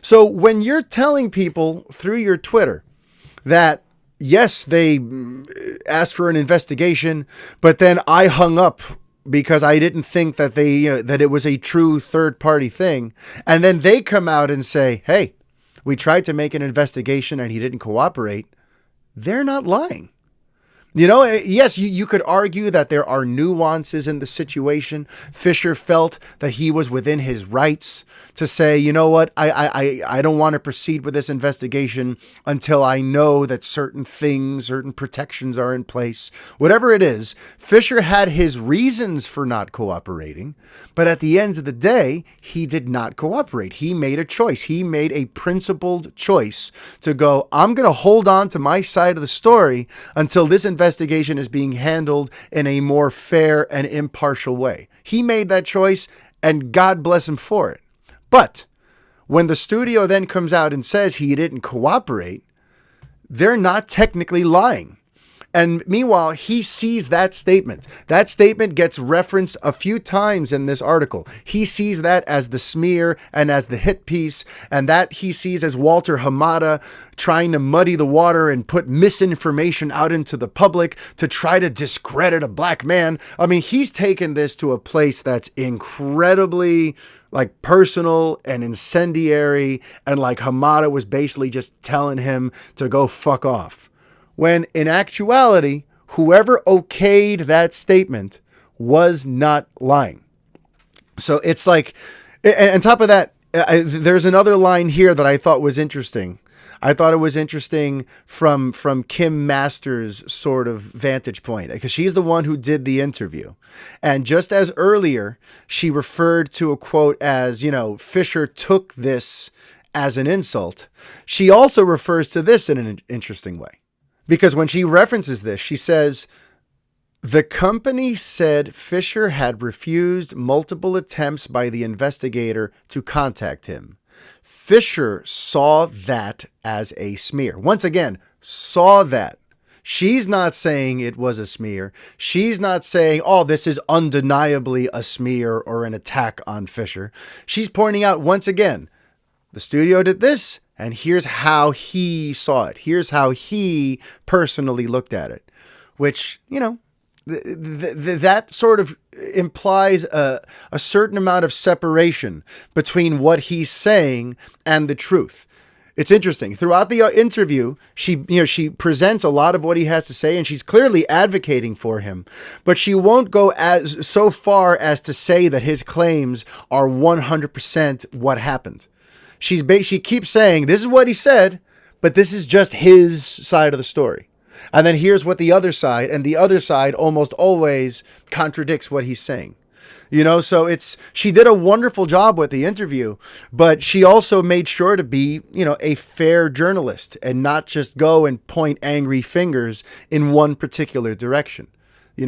[SPEAKER 1] So when you're telling people through your Twitter that, yes, they asked for an investigation, but then I hung up because I didn't think that that it was a true third-party thing, and then they come out and say, hey, we tried to make an investigation and he didn't cooperate, they're not lying. Yes, you could argue that there are nuances in the situation. Fisher felt that he was within his rights to say, you know what, I don't want to proceed with this investigation until I know that certain protections are in place. Whatever it is, Fisher had his reasons for not cooperating, but at the end of the day, he did not cooperate. He made a choice. He made a principled choice to go, I'm going to hold on to my side of the story until this investigation is being handled in a more fair and impartial way. He made that choice, and God bless him for it. But when the studio then comes out and says he didn't cooperate, they're not technically lying. And meanwhile, he sees that statement. That statement gets referenced a few times in this article. He sees that as the smear and as the hit piece, and that he sees as Walter Hamada trying to muddy the water and put misinformation out into the public to try to discredit a black man. I mean, he's taken this to a place that's incredibly personal and incendiary, and Hamada was basically just telling him to go fuck off. When in actuality, whoever okayed that statement was not lying. So it's and on top of that, there's another line here that I thought was interesting. I thought it was interesting from Kim Masters' sort of vantage point, because she's the one who did the interview. And just as earlier, she referred to a quote as, Fisher took this as an insult. She also refers to this in an interesting way. Because when she references this, she says, the company said Fisher had refused multiple attempts by the investigator to contact him. Fisher saw that as a smear. Once again, saw that. She's not saying it was a smear. She's not saying, oh, this is undeniably a smear or an attack on Fisher. She's pointing out, once again, the studio did this, and here's how he saw it. Here's how he personally looked at it, which, that sort of implies a certain amount of separation between what he's saying and the truth. It's interesting. Throughout the interview, she presents a lot of what he has to say, and she's clearly advocating for him, but she won't go so far as to say that his claims are 100% what happened. She keeps saying, this is what he said, but this is just his side of the story. And then here's what the other side, and the other side almost always contradicts what he's saying. So she did a wonderful job with the interview, but she also made sure to be, a fair journalist and not just go and point angry fingers in one particular direction.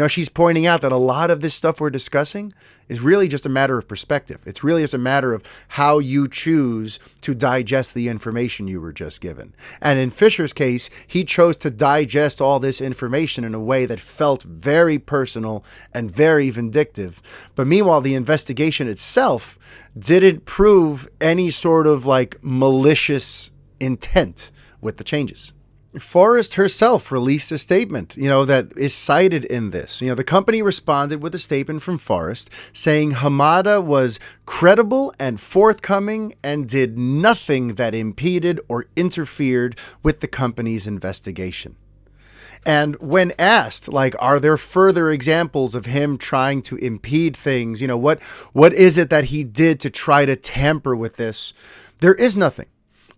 [SPEAKER 1] She's pointing out that a lot of this stuff we're discussing is really just a matter of perspective. It's really just a matter of how you choose to digest the information you were just given. And in Fisher's case, he chose to digest all this information in a way that felt very personal and very vindictive. But meanwhile, the investigation itself didn't prove any sort of malicious intent with the changes. Forrest herself released a statement, that is cited in this. The company responded with a statement from Forrest saying Hamada was credible and forthcoming and did nothing that impeded or interfered with the company's investigation. And when asked, are there further examples of him trying to impede things? What is it that he did to try to tamper with this? There is nothing.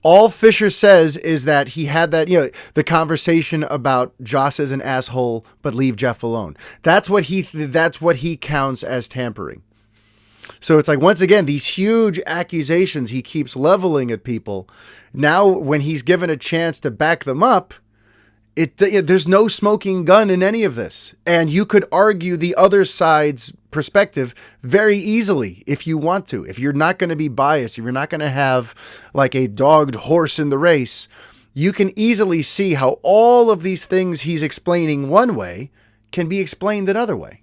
[SPEAKER 1] All Fisher says is that he had that, the conversation about Joss is an asshole, but leave Geoff alone. That's what he counts as tampering. So it's like, once again, these huge accusations he keeps leveling at people. Now, when he's given a chance to back them up, there's no smoking gun in any of this. And you could argue the other side's perspective very easily if you want to. If you're not going to be biased, if you're not going to have like a dogged horse in the race, you can easily see how all of these things he's explaining one way can be explained another way.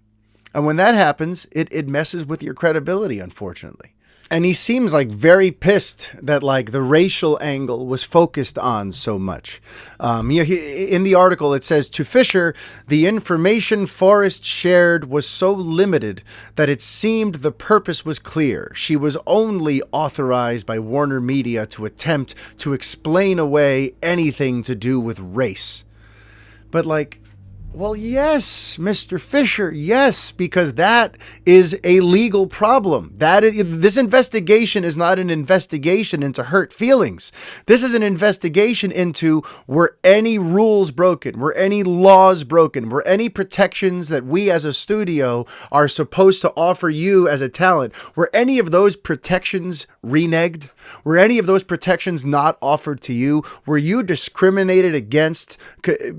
[SPEAKER 1] And when that happens, it messes with your credibility, unfortunately. And he seems like very pissed that like the racial angle was focused on so much. In the article, it says, to Fisher, the information Forrest shared was so limited that it seemed the purpose was clear. She was only authorized by Warner Media to attempt to explain away anything to do with race. But like, well, yes, Mr. Fisher, yes, because that is a legal problem. This investigation is not an investigation into hurt feelings. This is an investigation into, were any rules broken? Were any laws broken? Were any protections that we as a studio are supposed to offer you as a talent? Were any of those protections reneged? Were any of those protections not offered to you? Were you discriminated against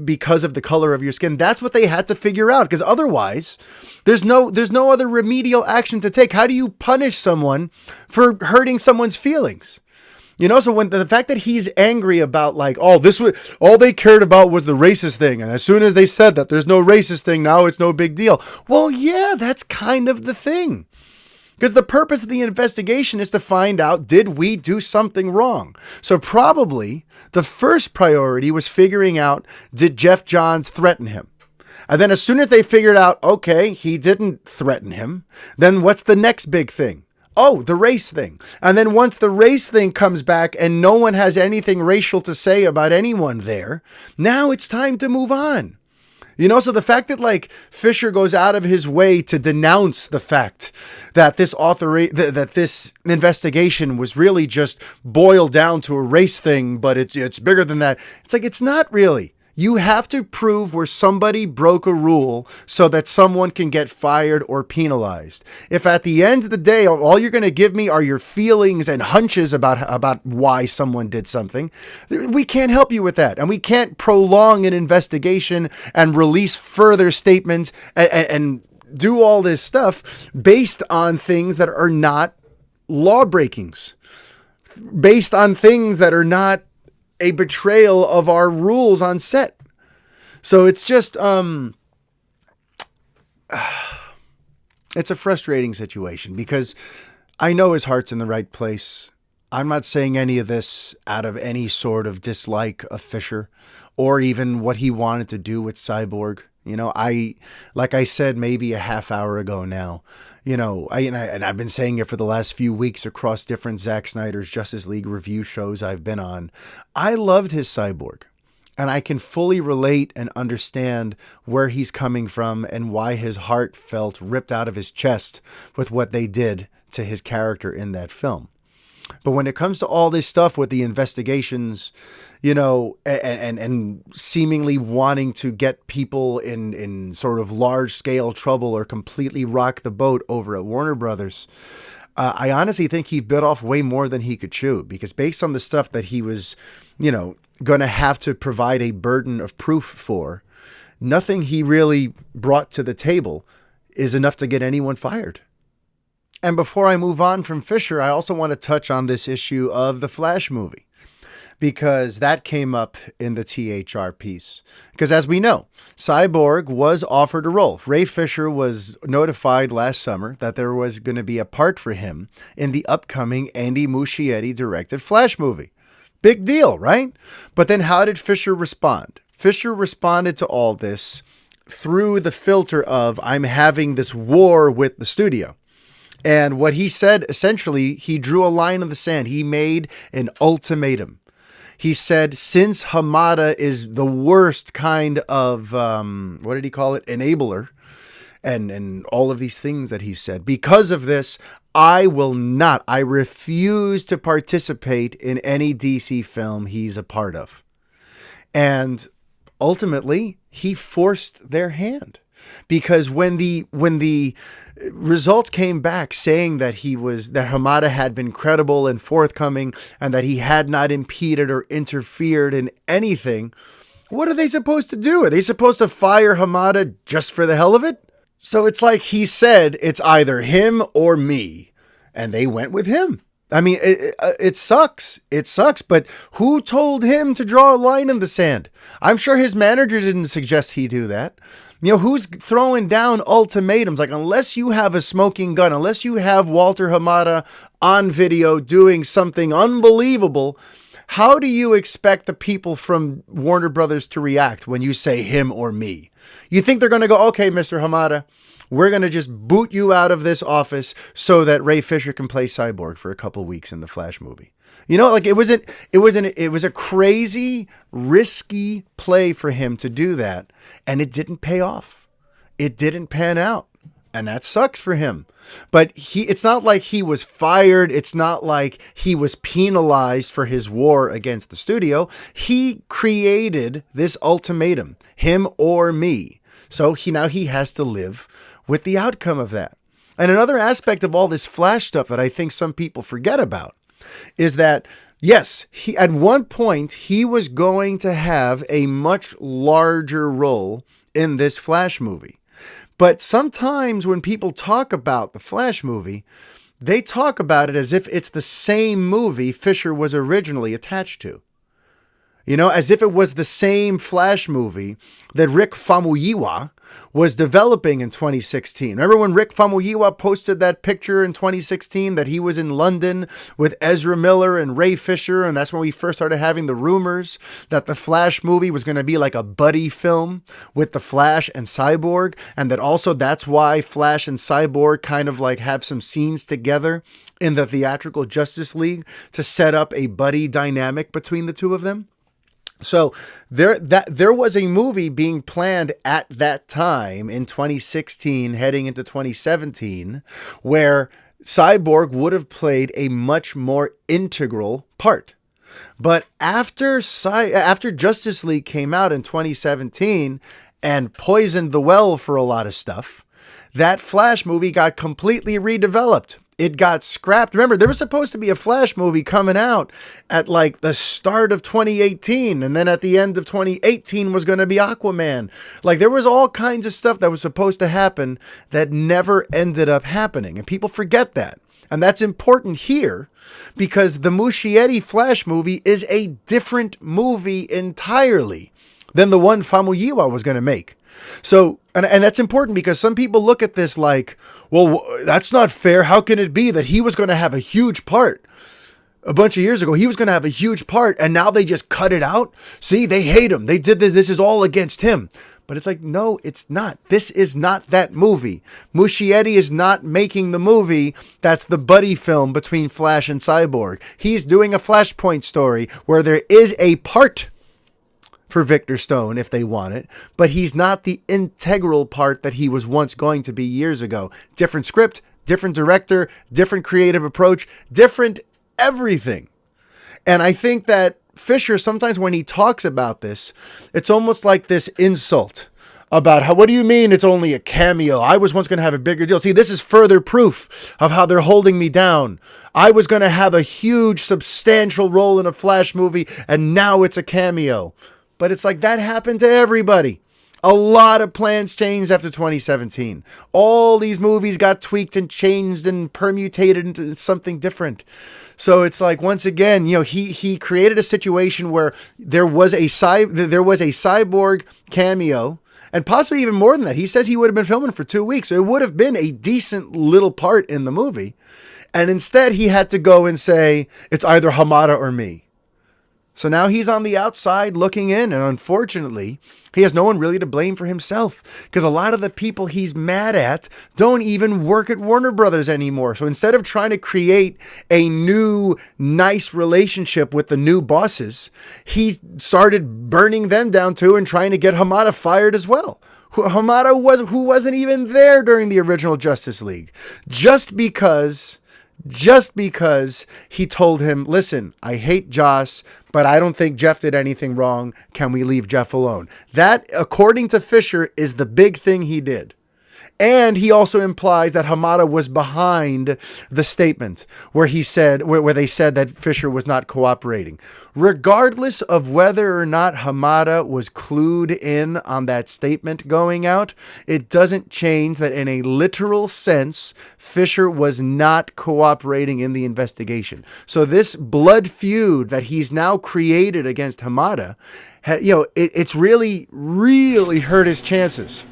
[SPEAKER 1] because of the color of your skin? That's what they had to figure out, because otherwise there's no other remedial action to take. How do you punish someone for hurting someone's feelings? You know, so when the fact that he's angry about like, oh, this was all they cared about was the racist thing. And as soon as they said that there's no racist thing, now it's no big deal. Well, yeah, that's kind of the thing. Because the purpose of the investigation is to find out, did we do something wrong? So probably the first priority was figuring out, did Geoff Johns threaten him? And then as soon as they figured out, okay, he didn't threaten him, then what's the next big thing? Oh, the race thing. And then once the race thing comes back and no one has anything racial to say about anyone there, now it's time to move on. You know, so the fact that like Fisher goes out of his way to denounce the fact that this investigation was really just boiled down to a race thing, but it's bigger than that. It's like, it's not really. You have to prove where somebody broke a rule so that someone can get fired or penalized. If at the end of the day, all you're going to give me are your feelings and hunches about why someone did something, we can't help you with that. And we can't prolong an investigation and release further statements and do all this stuff based on things that are not law breakings, based on things that are not a betrayal of our rules on set. So it's just, it's a frustrating situation because I know his heart's in the right place. I'm not saying any of this out of any sort of dislike of Fisher or even what he wanted to do with Cyborg. You know, like I said, maybe a half hour ago now, you know, I've been saying it for the last few weeks across different Zack Snyder's Justice League review shows I've been on. I loved his Cyborg, and I can fully relate and understand where he's coming from and why his heart felt ripped out of his chest with what they did to his character in that film. But when it comes to all this stuff with the investigations, you know, and seemingly wanting to get people in sort of large scale trouble or completely rock the boat over at Warner Brothers, I honestly think he bit off way more than he could chew, because based on the stuff that he was, you know, going to have to provide a burden of proof for, nothing he really brought to the table is enough to get anyone fired. And before I move on from Fisher, I also want to touch on this issue of the Flash movie, because that came up in the THR piece. Because as we know, Cyborg was offered a role. Ray Fisher was notified last summer that there was going to be a part for him in the upcoming Andy Muschietti directed Flash movie. Big deal, right? But then how did Fisher respond? Fisher responded to all this through the filter of, I'm having this war with the studio. And what he said, essentially, he drew a line in the sand. He made an ultimatum. He said, since Hamada is the worst kind of, what did he call it? Enabler, and all of these things that he said, because of this, I refuse to participate in any DC film he's a part of. And ultimately, he forced their hand. because when the results came back saying that Hamada had been credible and forthcoming and that he had not impeded or interfered in anything, what are they supposed to do? Are they supposed to fire Hamada just for the hell of it? So it's like he said, it's either him or me, and they went with him. I mean, it sucks. It sucks, but who told him to draw a line in the sand? I'm sure his manager didn't suggest he do that. You know, who's throwing down ultimatums? Like, unless you have a smoking gun, unless you have Walter Hamada on video doing something unbelievable, how do you expect the people from Warner Brothers to react when you say him or me? You think they're going to go, okay, Mr. Hamada, we're going to just boot you out of this office so that Ray Fisher can play Cyborg for a couple weeks in the Flash movie. You know, like it was a crazy, risky play for him to do that. And it didn't pay off. It didn't pan out. And that sucks for him. But it's not like he was fired. It's not like he was penalized for his war against the studio. He created this ultimatum, him or me. So now he has to live with the outcome of that. And another aspect of all this Flash stuff that I think some people forget about is that, yes, at one point he was going to have a much larger role in this Flash movie. But sometimes when people talk about the Flash movie, they talk about it as if it's the same movie Fisher was originally attached to. You know, as if it was the same Flash movie that Rick Famuyiwa was developing in 2016. Remember when Rick Famuyiwa posted that picture in 2016 that he was in London with Ezra Miller and Ray Fisher, and that's when we first started having the rumors that the Flash movie was going to be like a buddy film with the Flash and Cyborg, and that also that's why Flash and Cyborg kind of like have some scenes together in the theatrical Justice League to set up a buddy dynamic between the two of them. So there was a movie being planned at that time in 2016 heading into 2017 where Cyborg would have played a much more integral part. But after Justice League came out in 2017 and poisoned the well for a lot of stuff, that Flash movie got completely redeveloped. It got scrapped. Remember, there was supposed to be a Flash movie coming out at like the start of 2018. And then at the end of 2018 was going to be Aquaman. Like there was all kinds of stuff that was supposed to happen that never ended up happening. And people forget that. And that's important here because the Muschietti Flash movie is a different movie entirely than the one Famuyiwa was going to make. So, and that's important because some people look at this like, well, that's not fair. How can it be that he was going to have a huge part a bunch of years ago? He was going to have a huge part and now they just cut it out. See, they hate him. They did this. This is all against him. But it's like, no, it's not. This is not that movie. Muschietti is not making the movie that's the buddy film between Flash and Cyborg. He's doing a Flashpoint story where there is a part for Victor Stone if they want it, but he's not the integral part that he was once going to be years ago. Different script, different director, different creative approach, different everything. And I think that Fisher, sometimes when he talks about this, it's almost like this insult about how, what do you mean it's only a cameo? I was once going to have a bigger deal. See, this is further proof of how they're holding me down. I was going to have a huge, substantial role in a Flash movie, and now it's a cameo. But it's like that happened to everybody. A lot of plans changed after 2017. All these movies got tweaked and changed and permutated into something different. So it's like, once again, you know, he created a situation where there was a Cyborg cameo, and possibly even more than that. He says he would have been filming for 2 weeks. So it would have been a decent little part in the movie. And instead he had to go and say, it's either Hamada or me. So now he's on the outside looking in, and unfortunately, he has no one really to blame for himself because a lot of the people he's mad at don't even work at Warner Brothers anymore. So instead of trying to create a new, nice relationship with the new bosses, he started burning them down too and trying to get Hamada fired as well. Hamada who wasn't even there during the original Justice League, just because just because he told him, listen, I hate Joss, but I don't think Geoff did anything wrong. Can we leave Geoff alone? That, according to Fisher, is the big thing he did. And he also implies that Hamada was behind the statement where he said, where they said that Fisher was not cooperating. Regardless of whether or not Hamada was clued in on that statement going out, it doesn't change that in a literal sense, Fisher was not cooperating in the investigation. So this blood feud that he's now created against Hamada, it's really, really hurt his chances.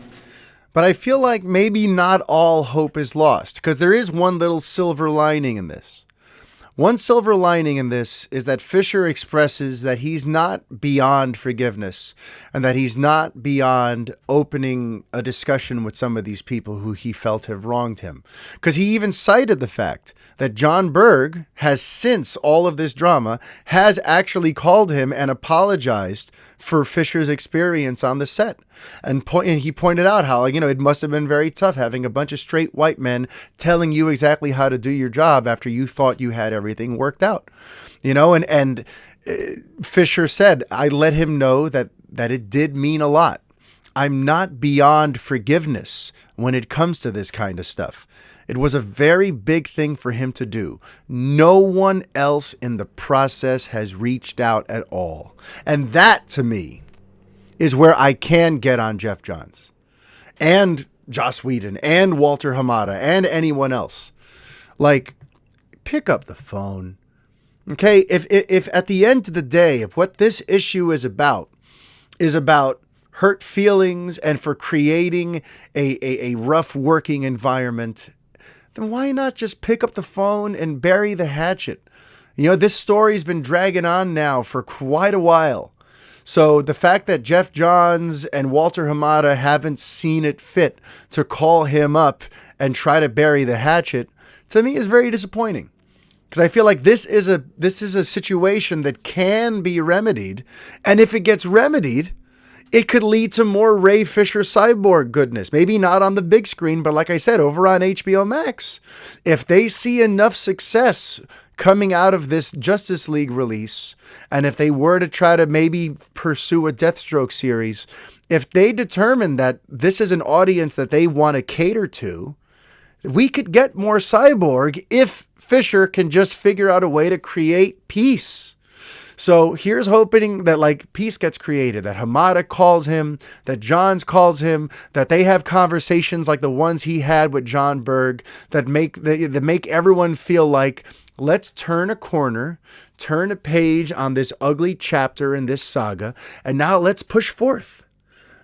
[SPEAKER 1] But I feel like maybe not all hope is lost, because there is one little silver lining in this. One silver lining in this is that Fisher expresses that he's not beyond forgiveness and that he's not beyond opening a discussion with some of these people who he felt have wronged him. Because he even cited the fact that Jon Berg has, since all of this drama, has actually called him and apologized for Fisher's experience on the set. And he pointed out how, it must have been very tough having a bunch of straight white men telling you exactly how to do your job after you thought you had everything worked out. And Fisher said, I let him know that it did mean a lot. I'm not beyond forgiveness when it comes to this kind of stuff. It was a very big thing for him to do. No one else in the process has reached out at all. And that, to me, is where I can get on Geoff Johns and Joss Whedon and Walter Hamada and anyone else. Pick up the phone. Okay? If at the end of the day, if what this issue is about hurt feelings and for creating a rough working environment, then why not just pick up the phone and bury the hatchet? This story's been dragging on now for quite a while. So the fact that Geoff Johns and Walter Hamada haven't seen it fit to call him up and try to bury the hatchet, to me is very disappointing. Because I feel like this is a situation that can be remedied. And if it gets remedied, it could lead to more Ray Fisher Cyborg goodness. Maybe not on the big screen, but like I said, over on HBO Max. If they see enough success coming out of this Justice League release, and if they were to try to maybe pursue a Deathstroke series, if they determine that this is an audience that they want to cater to, we could get more Cyborg if Fisher can just figure out a way to create peace. So here's hoping that peace gets created, that Hamada calls him, that Johns calls him, that they have conversations like the ones he had with Jon Berg that make everyone feel like, let's turn a corner, turn a page on this ugly chapter in this saga, and now let's push forth.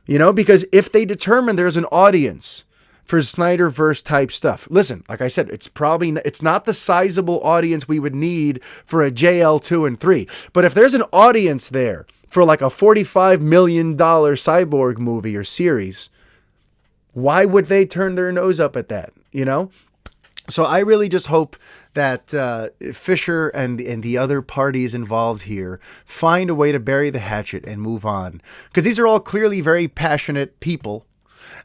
[SPEAKER 1] Because if they determine there's an audience for Snyderverse type stuff. Listen, like I said, it's not the sizable audience we would need for a JL 2 and 3. But if there's an audience there for a $45 million Cyborg movie or series, why would they turn their nose up at that? So I really just hope that Fisher and the other parties involved here find a way to bury the hatchet and move on. Because these are all clearly very passionate people.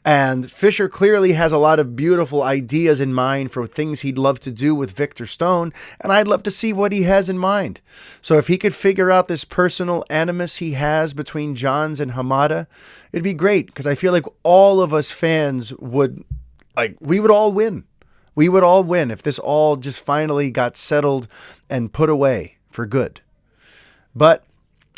[SPEAKER 1] And Fisher clearly has a lot of beautiful ideas in mind for things he'd love to do with Victor Stone, and I'd love to see what he has in mind. So if he could figure out this personal animus he has between Johns and Hamada, it'd be great, because I feel like all of us fans we would all win. We would all win if this all just finally got settled and put away for good. But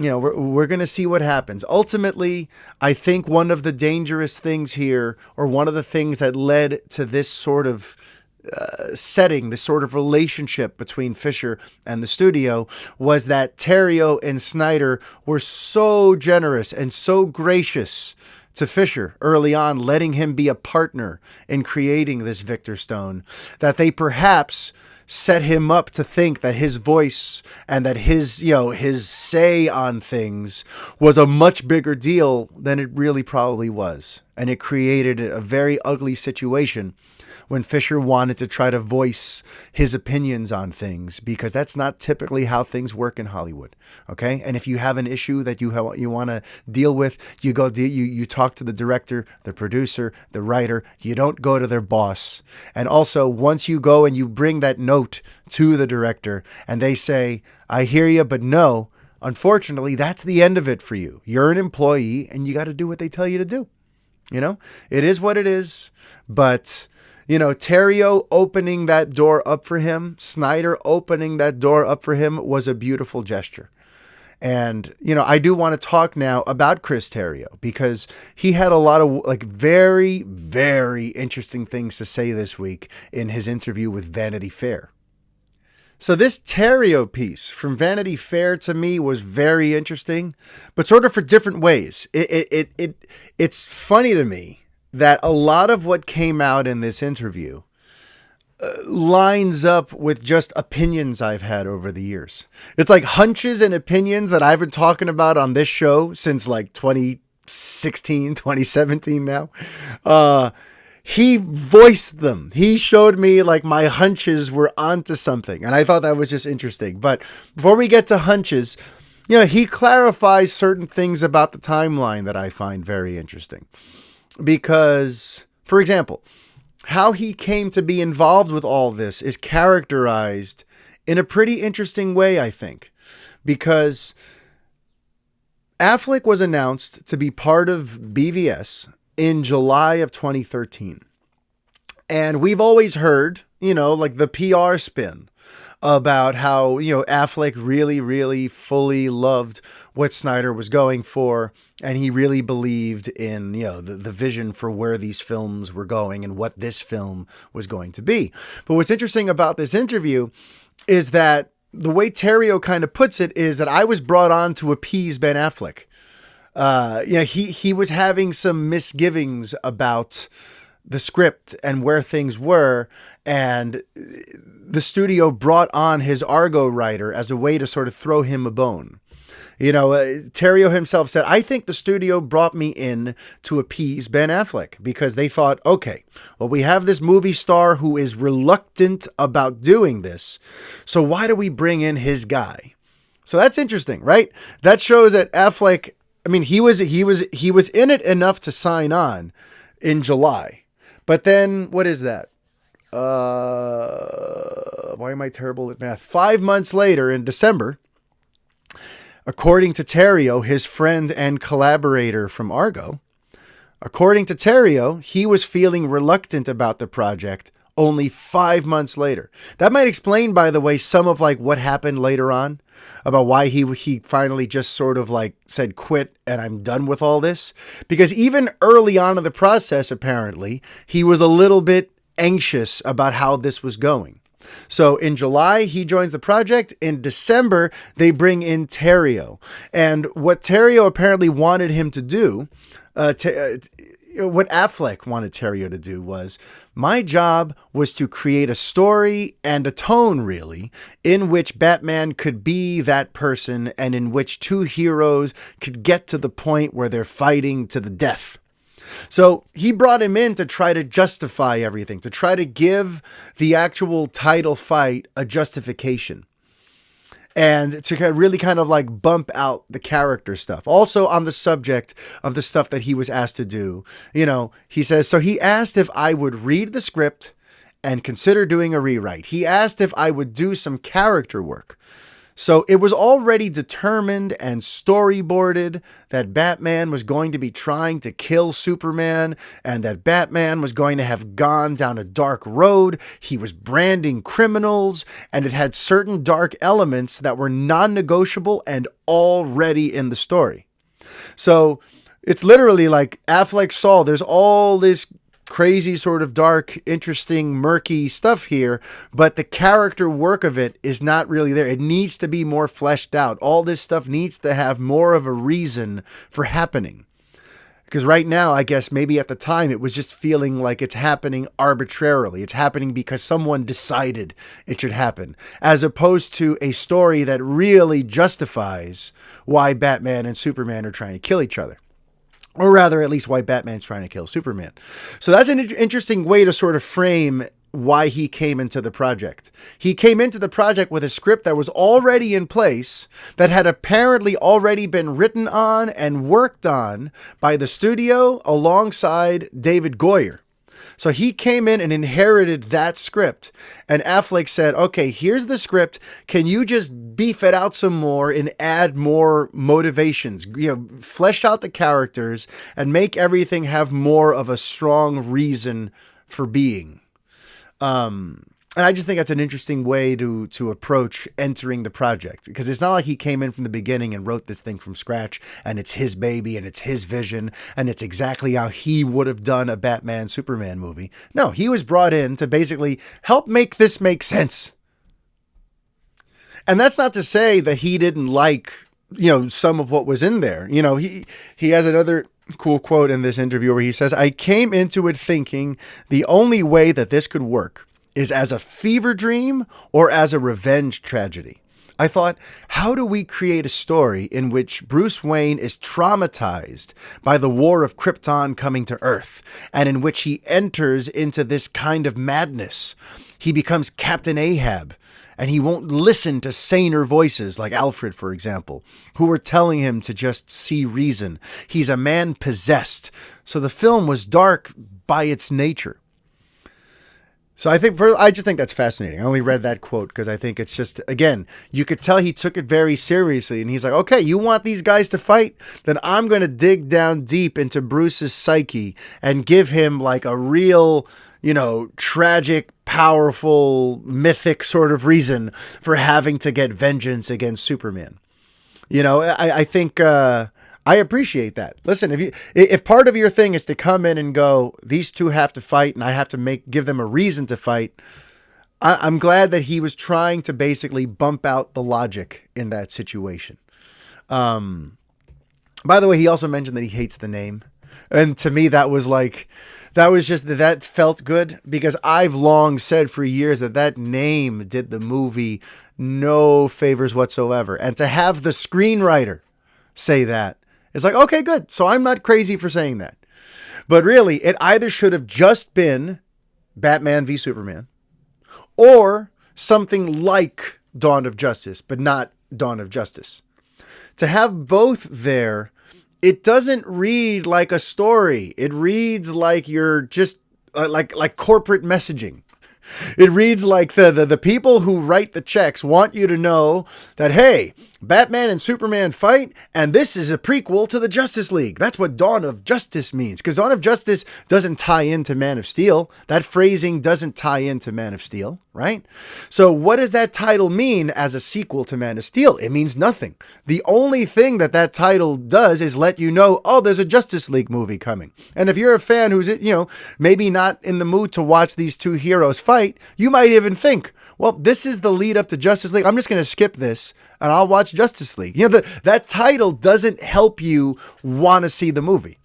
[SPEAKER 1] we're going to see what happens. Ultimately, I think one of the dangerous things here, or one of the things that led to this sort of setting, this sort of relationship between Fisher and the studio, was that Terrio and Snyder were so generous and so gracious to Fisher early on, letting him be a partner in creating this Victor Stone, that they perhaps set him up to think that his voice and that his say on things was a much bigger deal than it really probably was. And it created a very ugly situation when Fisher wanted to try to voice his opinions on things, because that's not typically how things work in Hollywood. Okay. And if you have an issue that you want to deal with, you talk to the director, the producer, the writer. You don't go to their boss. And also, once you go and you bring that note to the director and they say, I hear you, but no, unfortunately, that's the end of it for you. You're an employee and you got to do what they tell you to do. It is what it is. But Terrio opening that door up for him, Snyder opening that door up for him, was a beautiful gesture. And, I do want to talk now about Chris Terrio, because he had a lot of very, very interesting things to say this week in his interview with Vanity Fair. So this Terrio piece from Vanity Fair to me was very interesting, but sort of for different ways. It's funny to me that a lot of what came out in this interview lines up with just opinions I've had over the years. It's like hunches and opinions that I've been talking about on this show since 2016, 2017 now. He voiced them. He showed me my hunches were onto something. And I thought that was just interesting. But before we get to hunches, he clarifies certain things about the timeline that I find very interesting. Because, for example, how he came to be involved with all this is characterized in a pretty interesting way, I think. Because Affleck was announced to be part of BVS in July of 2013. And we've always heard, the PR spin about how, Affleck really, really fully loved what Snyder was going for. And he really believed in, the vision for where these films were going and what this film was going to be. But what's interesting about this interview is that the way Terrio kind of puts it is that I was brought on to appease Ben Affleck. He was having some misgivings about the script and where things were, and the studio brought on his Argo writer as a way to sort of throw him a bone. Terrio himself said, I think the studio brought me in to appease Ben Affleck, because they thought, okay, well, we have this movie star who is reluctant about doing this, so why do we bring in his guy? So that's interesting, right? That shows that Affleck, he was in it enough to sign on in July. But then, what is that? Why am I terrible at math? 5 months later, in December, according to Terrio, his friend and collaborator from Argo, according to Terrio, he was feeling reluctant about the project only 5 months later. That might explain, by the way, some of what happened later on about why he finally just sort of said, quit and I'm done with all this. Because even early on in the process, apparently, he was a little bit anxious about how this was going. So in July, he joins the project. In December, they bring in Terrio. And what Terrio apparently wanted him to do, what Affleck wanted Terrio to do was, my job was to create a story and a tone, really, in which Batman could be that person and in which two heroes could get to the point where they're fighting to the death. So he brought him in to try to justify everything, to try to give the actual title fight a justification. And to really kind of bump out the character stuff. Also on the subject of the stuff that he was asked to do, he says, so he asked if I would read the script and consider doing a rewrite. He asked if I would do some character work. So it was already determined and storyboarded that Batman was going to be trying to kill Superman, and that Batman was going to have gone down a dark road. He was branding criminals, and it had certain dark elements that were non-negotiable and already in the story. So it's literally Affleck saw there's all this crazy sort of dark, interesting, murky stuff here, but the character work of it is not really there. It needs to be more fleshed out. All this stuff needs to have more of a reason for happening. Because right now, I guess maybe at the time, it was just feeling like it's happening arbitrarily. It's happening because someone decided it should happen, as opposed to a story that really justifies why Batman and Superman are trying to kill each other. Or rather, at least why Batman's trying to kill Superman. So that's an interesting way to sort of frame why he came into the project. He came into the project with a script that was already in place, that had apparently already been written on and worked on by the studio alongside David Goyer. So he came in and inherited that script, and Affleck said, okay, here's the script. Can you just beef it out some more and add more motivations, flesh out the characters and make everything have more of a strong reason for being. And I just think that's an interesting way to approach entering the project, because it's not like he came in from the beginning and wrote this thing from scratch and it's his baby and it's his vision and it's exactly how he would have done a Batman Superman movie. No, he was brought in to basically help make this make sense. And that's not to say that he didn't like, some of what was in there. He has another cool quote in this interview where he says, I came into it thinking the only way that this could work is as a fever dream or as a revenge tragedy. I thought, how do we create a story in which Bruce Wayne is traumatized by the war of Krypton coming to Earth, and in which he enters into this kind of madness? He becomes Captain Ahab, and he won't listen to saner voices like Alfred, for example, who are telling him to just see reason. He's a man possessed. So the film was dark by its nature. So I just think that's fascinating. I only read that quote because I think it's just, again, you could tell he took it very seriously. And he's like, okay, you want these guys to fight? Then I'm going to dig down deep into Bruce's psyche and give him like a real, tragic, powerful, mythic sort of reason for having to get vengeance against Superman. I think I appreciate that. Listen, if part of your thing is to come in and go, these two have to fight and I have to give them a reason to fight, I'm glad that he was trying to basically bump out the logic in that situation. By the way, he also mentioned that he hates the name. And to me, that felt good, because I've long said for years that name did the movie no favors whatsoever. And to have the screenwriter say that, it's like, okay, good. So I'm not crazy for saying that. But really, it either should have just been Batman v Superman or something like Dawn of Justice, but not Dawn of Justice. To have both there, it doesn't read like a story. It reads like you're just like corporate messaging. It reads like the people who write the checks want you to know that, hey, Batman and Superman fight, and this is a prequel to the Justice League. That's what Dawn of Justice means, because Dawn of Justice doesn't tie into Man of Steel. That phrasing doesn't tie into Man of Steel, right? So what does that title mean as a sequel to Man of Steel? It means nothing. The only thing that title does is let you know, oh, there's a Justice League movie coming. And if you're a fan who's, maybe not in the mood to watch these two heroes fight, you might even think, well, this is the lead up to Justice League. I'm just going to skip this and I'll watch Justice League. That title doesn't help you want to see the movie.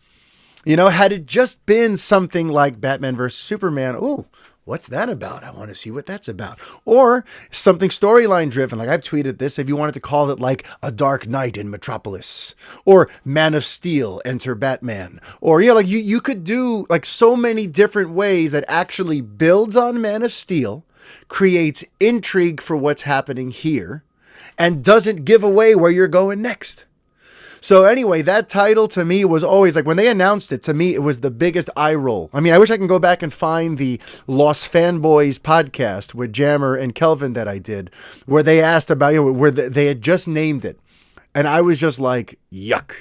[SPEAKER 1] Had it just been something like Batman versus Superman, ooh, what's that about? I want to see what that's about. Or something storyline driven. Like I've tweeted this, if you wanted to call it like A Dark Knight in Metropolis, or Man of Steel, Enter Batman. Or you could do like so many different ways that actually builds on Man of Steel, creates intrigue for what's happening here, and doesn't give away where you're going next. So anyway, that title to me was always like, when they announced it, to me, it was the biggest eye roll. I mean, I wish I can go back and find the Lost Fanboys podcast with Jammer and Kelvin that I did, where they asked about, where they had just named it. And I was just like, yuck.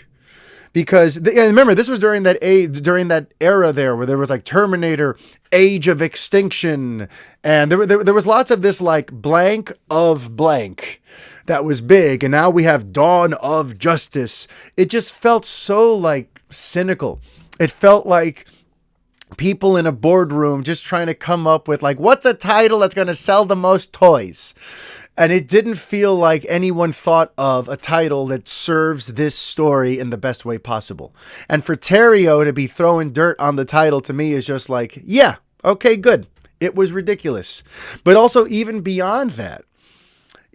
[SPEAKER 1] Because remember, this was during that era there where there was like Terminator, Age of Extinction, and there was lots of this like blank of blank that was big, and now we have Dawn of Justice. It just felt so like cynical. It felt like people in a boardroom just trying to come up with like, what's a title that's going to sell the most toys? And it didn't feel like anyone thought of a title that serves this story in the best way possible. And for Terrio to be throwing dirt on the title to me is just like, yeah, okay, good. It was ridiculous. But also even beyond that,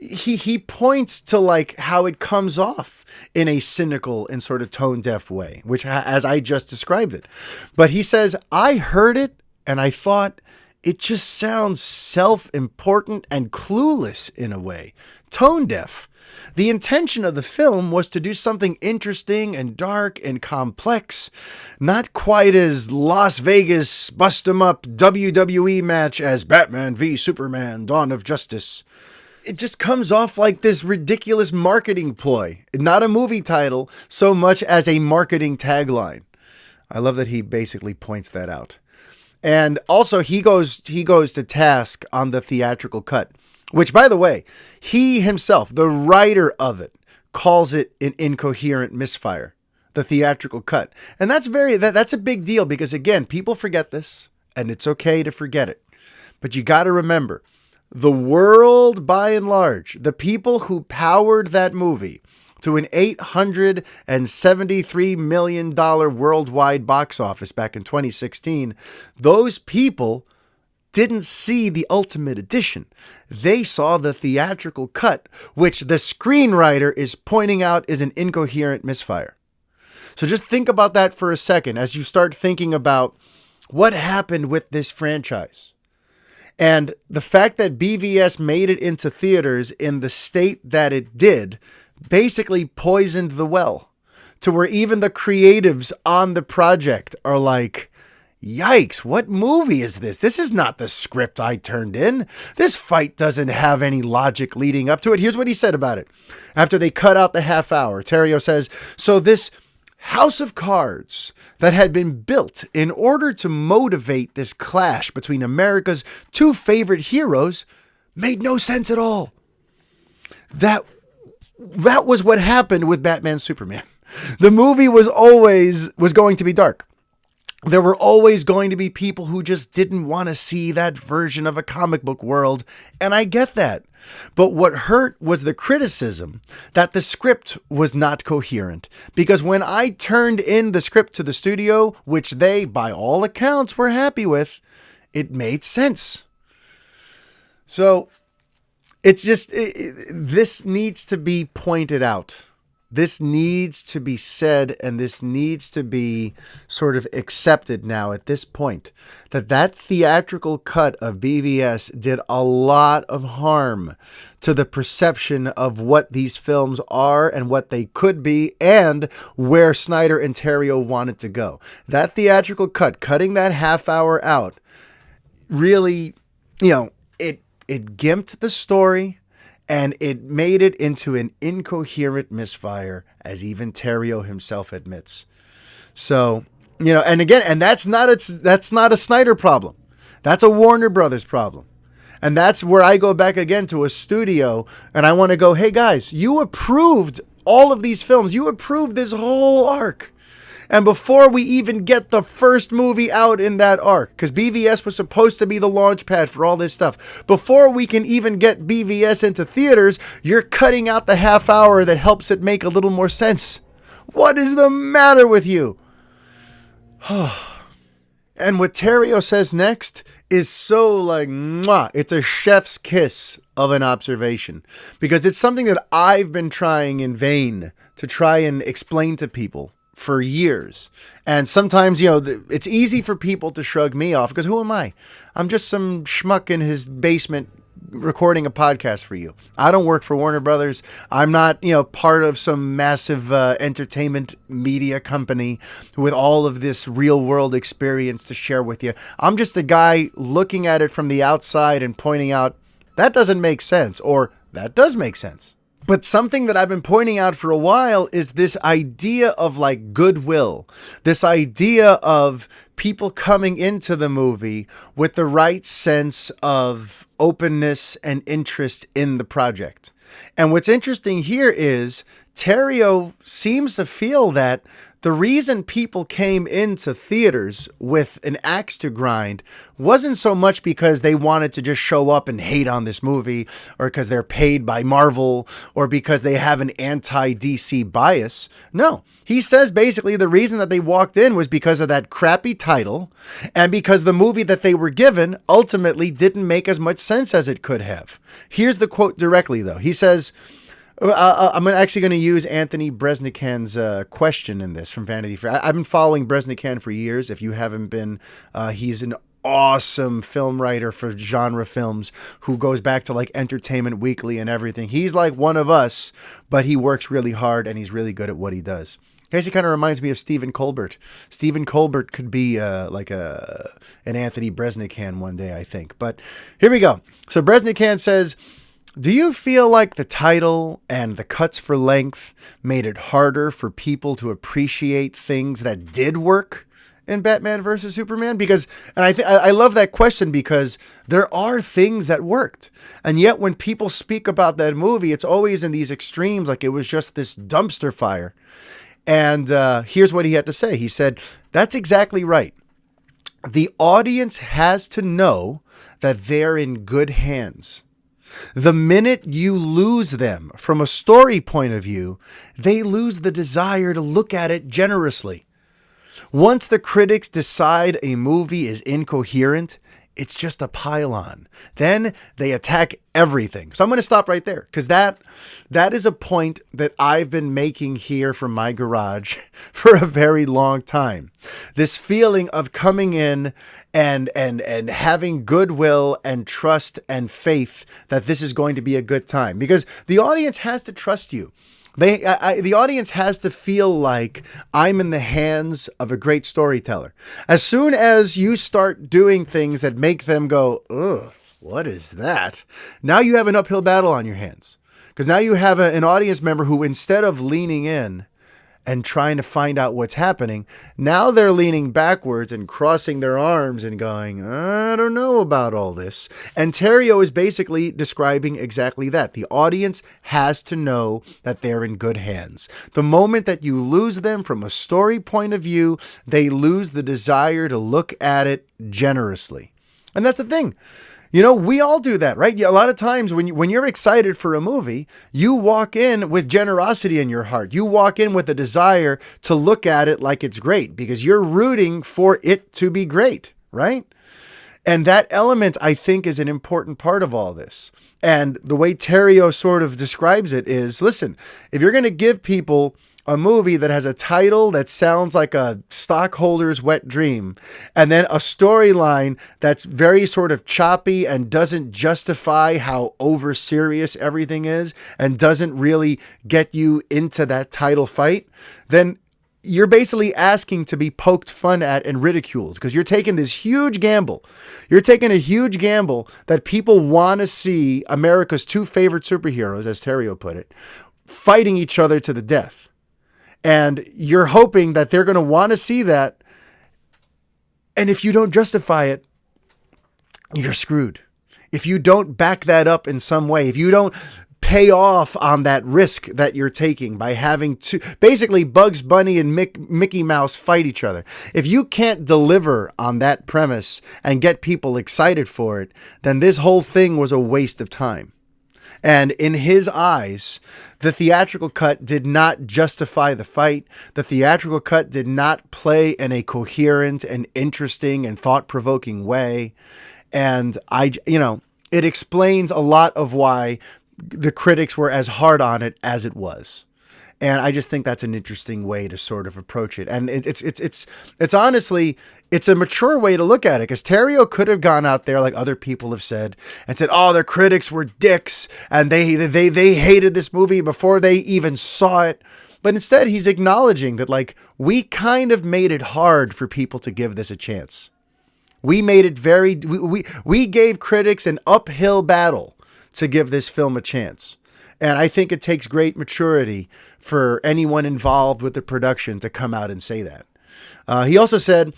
[SPEAKER 1] he points to like how it comes off in a cynical and sort of tone deaf way, which as I just described it. But he says, I heard it and I thought it just sounds self-important and clueless in a way, tone deaf. The intention of the film was to do something interesting and dark and complex, not quite as Las Vegas bust 'em up WWE match as Batman v Superman Dawn of Justice. It just comes off like this ridiculous marketing ploy, not a movie title so much as a marketing tagline. I love that he basically points that out. And also he goes to task on the theatrical cut, which, by the way, he himself, the writer of it, calls it an incoherent misfire, the theatrical cut. And that's a big deal because, again, people forget this, and it's okay to forget it. But you got to remember, the world, by and large, the people who powered that movie to an $873 million worldwide box office back in 2016, those people didn't see the Ultimate Edition. They saw the theatrical cut, which the screenwriter is pointing out is an incoherent misfire. So just think about that for a second as you start thinking about what happened with this franchise. And the fact that BVS made it into theaters in the state that it did basically poisoned the well to where even the creatives on the project are like, yikes, what movie is this? This is not the script I turned in. This fight doesn't have any logic leading up to it. Here's what he said about it. After they cut out the half hour, Terrio says, so this house of cards that had been built in order to motivate this clash between America's two favorite heroes made no sense at all. That was what happened with Batman Superman. The movie was going to be dark. There were always going to be people who just didn't want to see that version of a comic book world, and I get that. But what hurt was the criticism that the script was not coherent. Because when I turned in the script to the studio, which they, by all accounts, were happy with, it made sense. So it's just, this needs to be pointed out. This needs to be said, and this needs to be sort of accepted now at this point, that theatrical cut of BVS did a lot of harm to the perception of what these films are and what they could be and where Snyder and Terrio wanted to go. That theatrical cut, cutting that half hour out, really, it gimped the story. And it made it into an incoherent misfire, as even Terrio himself admits. So, and again, and that's not a Snyder problem. That's a Warner Brothers problem. And that's where I go back again to a studio and I want to go, hey guys, you approved all of these films. You approved this whole arc. And before we even get the first movie out in that arc, because BVS was supposed to be the launch pad for all this stuff, before we can even get BVS into theaters, you're cutting out the half hour that helps it make a little more sense. What is the matter with you? And what Terrio says next is so like, mwah, it's a chef's kiss of an observation. Because it's something that I've been trying in vain to try and explain to people for years. And sometimes, it's easy for people to shrug me off because who am I? I'm just some schmuck in his basement recording a podcast for you. I don't work for Warner Brothers. I'm not, part of some massive entertainment media company with all of this real world experience to share with you. I'm just a guy looking at it from the outside and pointing out that doesn't make sense or that does make sense. But something that I've been pointing out for a while is this idea of like goodwill, this idea of people coming into the movie with the right sense of openness and interest in the project. And what's interesting here is Terrio seems to feel that the reason people came into theaters with an axe to grind wasn't so much because they wanted to just show up and hate on this movie, or because they're paid by Marvel, or because they have an anti-DC bias. No, he says basically the reason that they walked in was because of that crappy title, and because the movie that they were given ultimately didn't make as much sense as it could have. Here's the quote directly, though. He says, I'm actually going to use Anthony Breznican's question in this from Vanity Fair. I've been following Breznican for years. If you haven't been, he's an awesome film writer for genre films who goes back to like Entertainment Weekly and everything. He's like one of us, but he works really hard and he's really good at what he does. I guess he kind of reminds me of Stephen Colbert. Stephen Colbert could be like an Anthony Breznican one day, I think. But here we go. So Breznican says, do you feel like the title and the cuts for length made it harder for people to appreciate things that did work in Batman versus Superman? Because, and I love that question, because there are things that worked. And yet when people speak about that movie, it's always in these extremes, like it was just this dumpster fire. And here's what he had to say. He said, that's exactly right. The audience has to know that they're in good hands. The minute you lose them from a story point of view, they lose the desire to look at it generously. Once the critics decide a movie is incoherent, it's just a pile-on. Then they attack everything. So I'm going to stop right there, because that is a point that I've been making here from my garage for a very long time. This feeling of coming in and having goodwill and trust and faith that this is going to be a good time, because the audience has to trust you. The audience has to feel like I'm in the hands of a great storyteller. As soon as you start doing things that make them go, ugh, what is that? Now you have an uphill battle on your hands. Because now you have an audience member who, instead of leaning in and trying to find out what's happening, now they're leaning backwards and crossing their arms and going, I don't know about all this. And Terrio is basically describing exactly that. The audience has to know that they're in good hands. The moment that you lose them from a story point of view, they lose the desire to look at it generously. And that's the thing. You know, we all do that, right? A lot of times when you're excited for a movie, you walk in with generosity in your heart. You walk in with a desire to look at it like it's great, because you're rooting for it to be great, right? And that element, I think, is an important part of all this. And the way Terrio sort of describes it is, listen, if you're going to give people a movie that has a title that sounds like a stockholder's wet dream, and then a storyline that's very sort of choppy and doesn't justify how over serious everything is and doesn't really get you into that title fight, then you're basically asking to be poked fun at and ridiculed, because you're taking this huge gamble. You're taking a huge gamble that people want to see America's two favorite superheroes, as Terrio put it, fighting each other to the death. And you're hoping that they're going to want to see that. And if you don't justify it, you're screwed. If you don't back that up in some way, if you don't pay off on that risk that you're taking by having to basically Bugs Bunny and Mickey Mouse fight each other, if you can't deliver on that premise and get people excited for it, then this whole thing was a waste of time. And in his eyes, the theatrical cut did not justify the fight. The theatrical cut did not play in a coherent and interesting and thought-provoking way. And it explains a lot of why the critics were as hard on it as it was. And I just think that's an interesting way to sort of approach it. And it's honestly, it's a mature way to look at it, because Terrio could have gone out there, like other people have said, and said, oh, their critics were dicks and they hated this movie before they even saw it. But instead, he's acknowledging that, like, we kind of made it hard for people to give this a chance. We made it we gave critics an uphill battle to give this film a chance. And I think it takes great maturity for anyone involved with the production to come out and say that. He also said,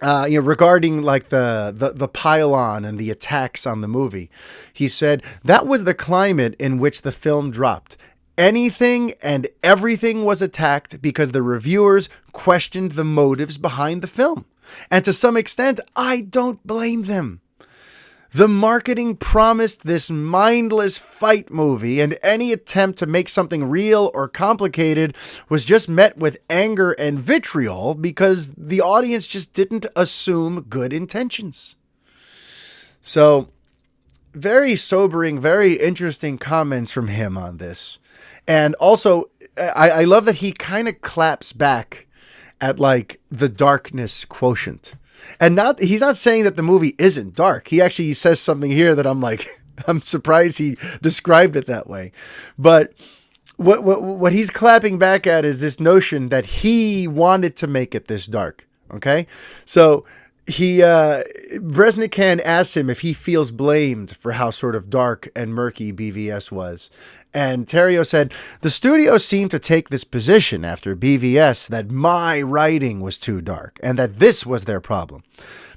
[SPEAKER 1] regarding like the pile-on and the attacks on the movie, he said that was the climate in which the film dropped. anything and everything was attacked because the reviewers questioned the motives behind the film. And to some extent, I don't blame them. The marketing promised this mindless fight movie, and any attempt to make something real or complicated was just met with anger and vitriol because the audience just didn't assume good intentions. So, very sobering, very interesting comments from him on this. And also, I love that he kind of claps back at like the darkness quotient. And he's not saying that the movie isn't dark. He actually says something here that I'm like, I'm surprised he described it that way. But what he's clapping back at is this notion that he wanted to make it this dark. Okay. So Bresnikan asks him if he feels blamed for how sort of dark and murky BVS was. And Terrio said, the studio seemed to take this position after BVS that my writing was too dark and that this was their problem.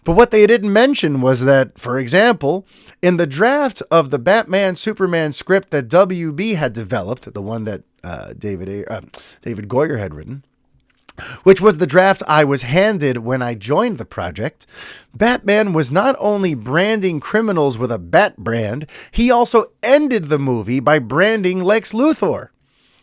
[SPEAKER 1] But what they didn't mention was that, for example, in the draft of the Batman Superman script that WB had developed, the one that David Goyer had written, which was the draft I was handed when I joined the project, Batman was not only branding criminals with a bat brand, he also ended the movie by branding Lex Luthor.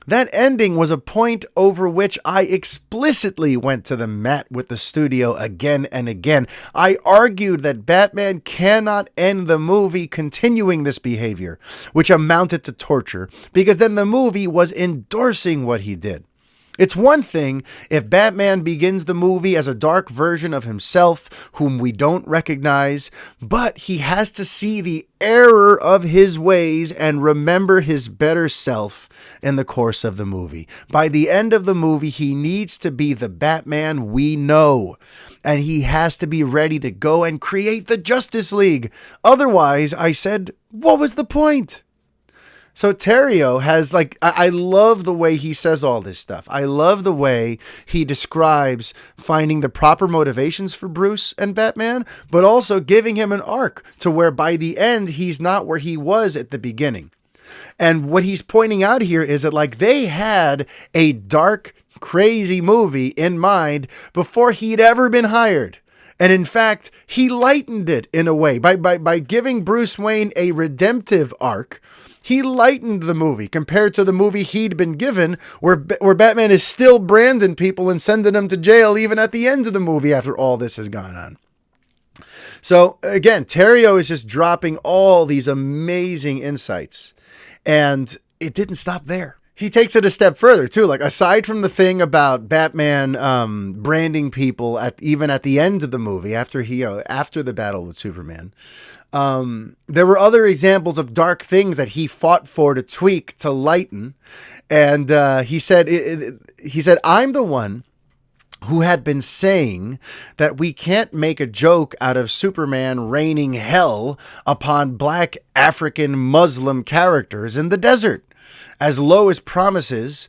[SPEAKER 1] That ending was a point over which I explicitly went to the mat with the studio again and again. I argued that Batman cannot end the movie continuing this behavior, which amounted to torture, because then the movie was endorsing what he did. It's one thing if Batman begins the movie as a dark version of himself whom we don't recognize, but he has to see the error of his ways and remember his better self in the course of the movie. By the end of the movie, he needs to be the Batman we know, and he has to be ready to go and create the Justice League. Otherwise, I said, what was the point? So Terrio has I love the way he says all this stuff. I love the way he describes finding the proper motivations for Bruce and Batman, but also giving him an arc to where by the end, he's not where he was at the beginning. And what he's pointing out here is that they had a dark, crazy movie in mind before he'd ever been hired. And in fact, he lightened it in a way by giving Bruce Wayne a redemptive arc. He lightened the movie compared to the movie he'd been given, where Batman is still branding people and sending them to jail even at the end of the movie after all this has gone on. So again, Terrio is just dropping all these amazing insights, and it didn't stop there. He takes it a step further too. Aside from the thing about Batman branding people even at the end of the movie after the battle with Superman. There were other examples of dark things that he fought for to tweak, to lighten. And he said, I'm the one who had been saying that we can't make a joke out of Superman raining hell upon black African Muslim characters in the desert, as Lois promises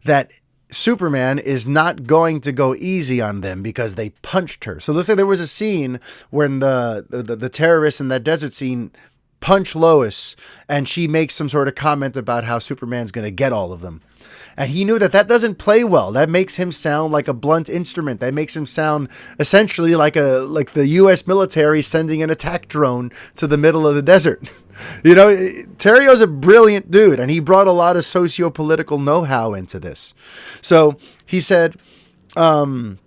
[SPEAKER 1] that Superman is not going to go easy on them because they punched her. So let's say there was a scene when the terrorists in that desert scene punch Lois, and she makes some sort of comment about how Superman's going to get all of them. And he knew that doesn't play well. That makes him sound like a blunt instrument. That makes him sound essentially like the U.S. military sending an attack drone to the middle of the desert. Terrio's a brilliant dude, and he brought a lot of socio-political know-how into this. So he said, in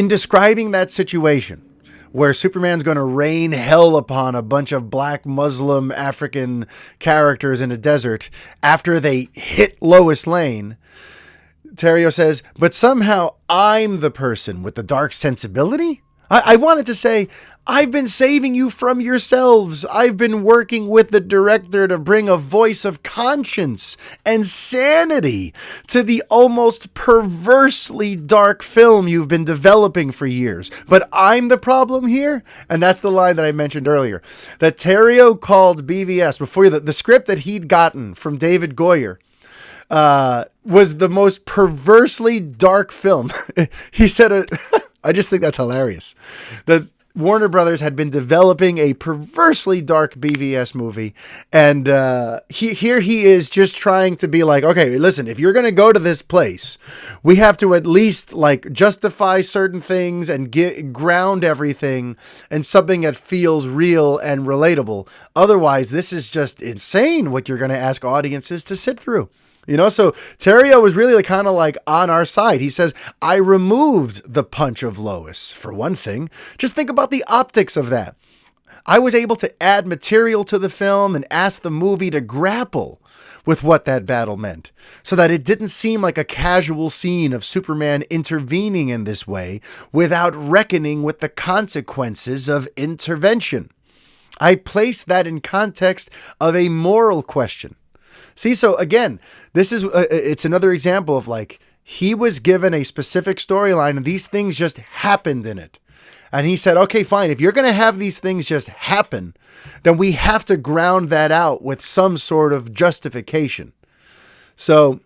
[SPEAKER 1] describing that situation where Superman's going to rain hell upon a bunch of black Muslim African characters in a desert after they hit Lois Lane, Terrio says, but somehow I'm the person with the dark sensibility? I wanted to say, I've been saving you from yourselves. I've been working with the director to bring a voice of conscience and sanity to the almost perversely dark film you've been developing for years. But I'm the problem here? And that's the line that I mentioned earlier. That Terrio called BVS, before the script that he'd gotten from David Goyer, was the most perversely dark film. He said it. I just think that's hilarious. That Warner Brothers had been developing a perversely dark BVS movie, and here he is just trying to be like, okay, listen, if you're going to go to this place, we have to at least like justify certain things and ground everything in something that feels real and relatable. Otherwise, this is just insane what you're going to ask audiences to sit through. So Terrio was really kind of like on our side. He says, I removed the punch of Lois, for one thing. Just think about the optics of that. I was able to add material to the film and ask the movie to grapple with what that battle meant, so that it didn't seem like a casual scene of Superman intervening in this way without reckoning with the consequences of intervention. I placed that in context of a moral question. See, so again, this is, it's another example of like, he was given a specific storyline and these things just happened in it. And he said, okay, fine. If you're going to have these things just happen, then we have to ground that out with some sort of justification. So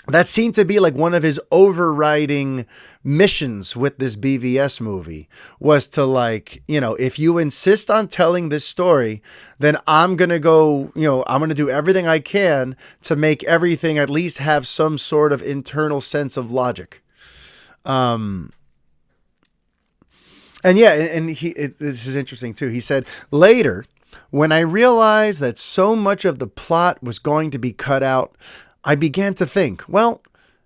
[SPEAKER 1] that seemed to be like one of his overriding missions with this BVS movie, was to like, if you insist on telling this story, then I'm going to go, I'm going to do everything I can to make everything at least have some sort of internal sense of logic. And this is interesting too. He said, later, when I realized that so much of the plot was going to be cut out, I began to think, well,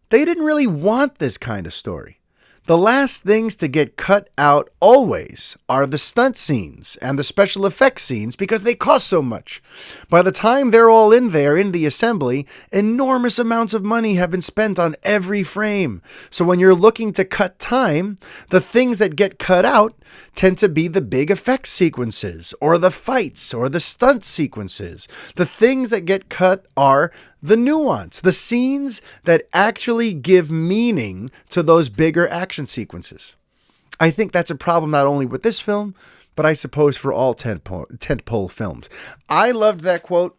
[SPEAKER 1] they didn't really want this kind of story. The last things to get cut out always are the stunt scenes and the special effects scenes because they cost so much. By the time they're all in there in the assembly, enormous amounts of money have been spent on every frame. So when you're looking to cut time, the things that get cut out tend to be the big effects sequences or the fights or the stunt sequences. The things that get cut are the nuance, the scenes that actually give meaning to those bigger action sequences. I think that's a problem not only with this film, but I suppose for all tentpole films. I loved that quote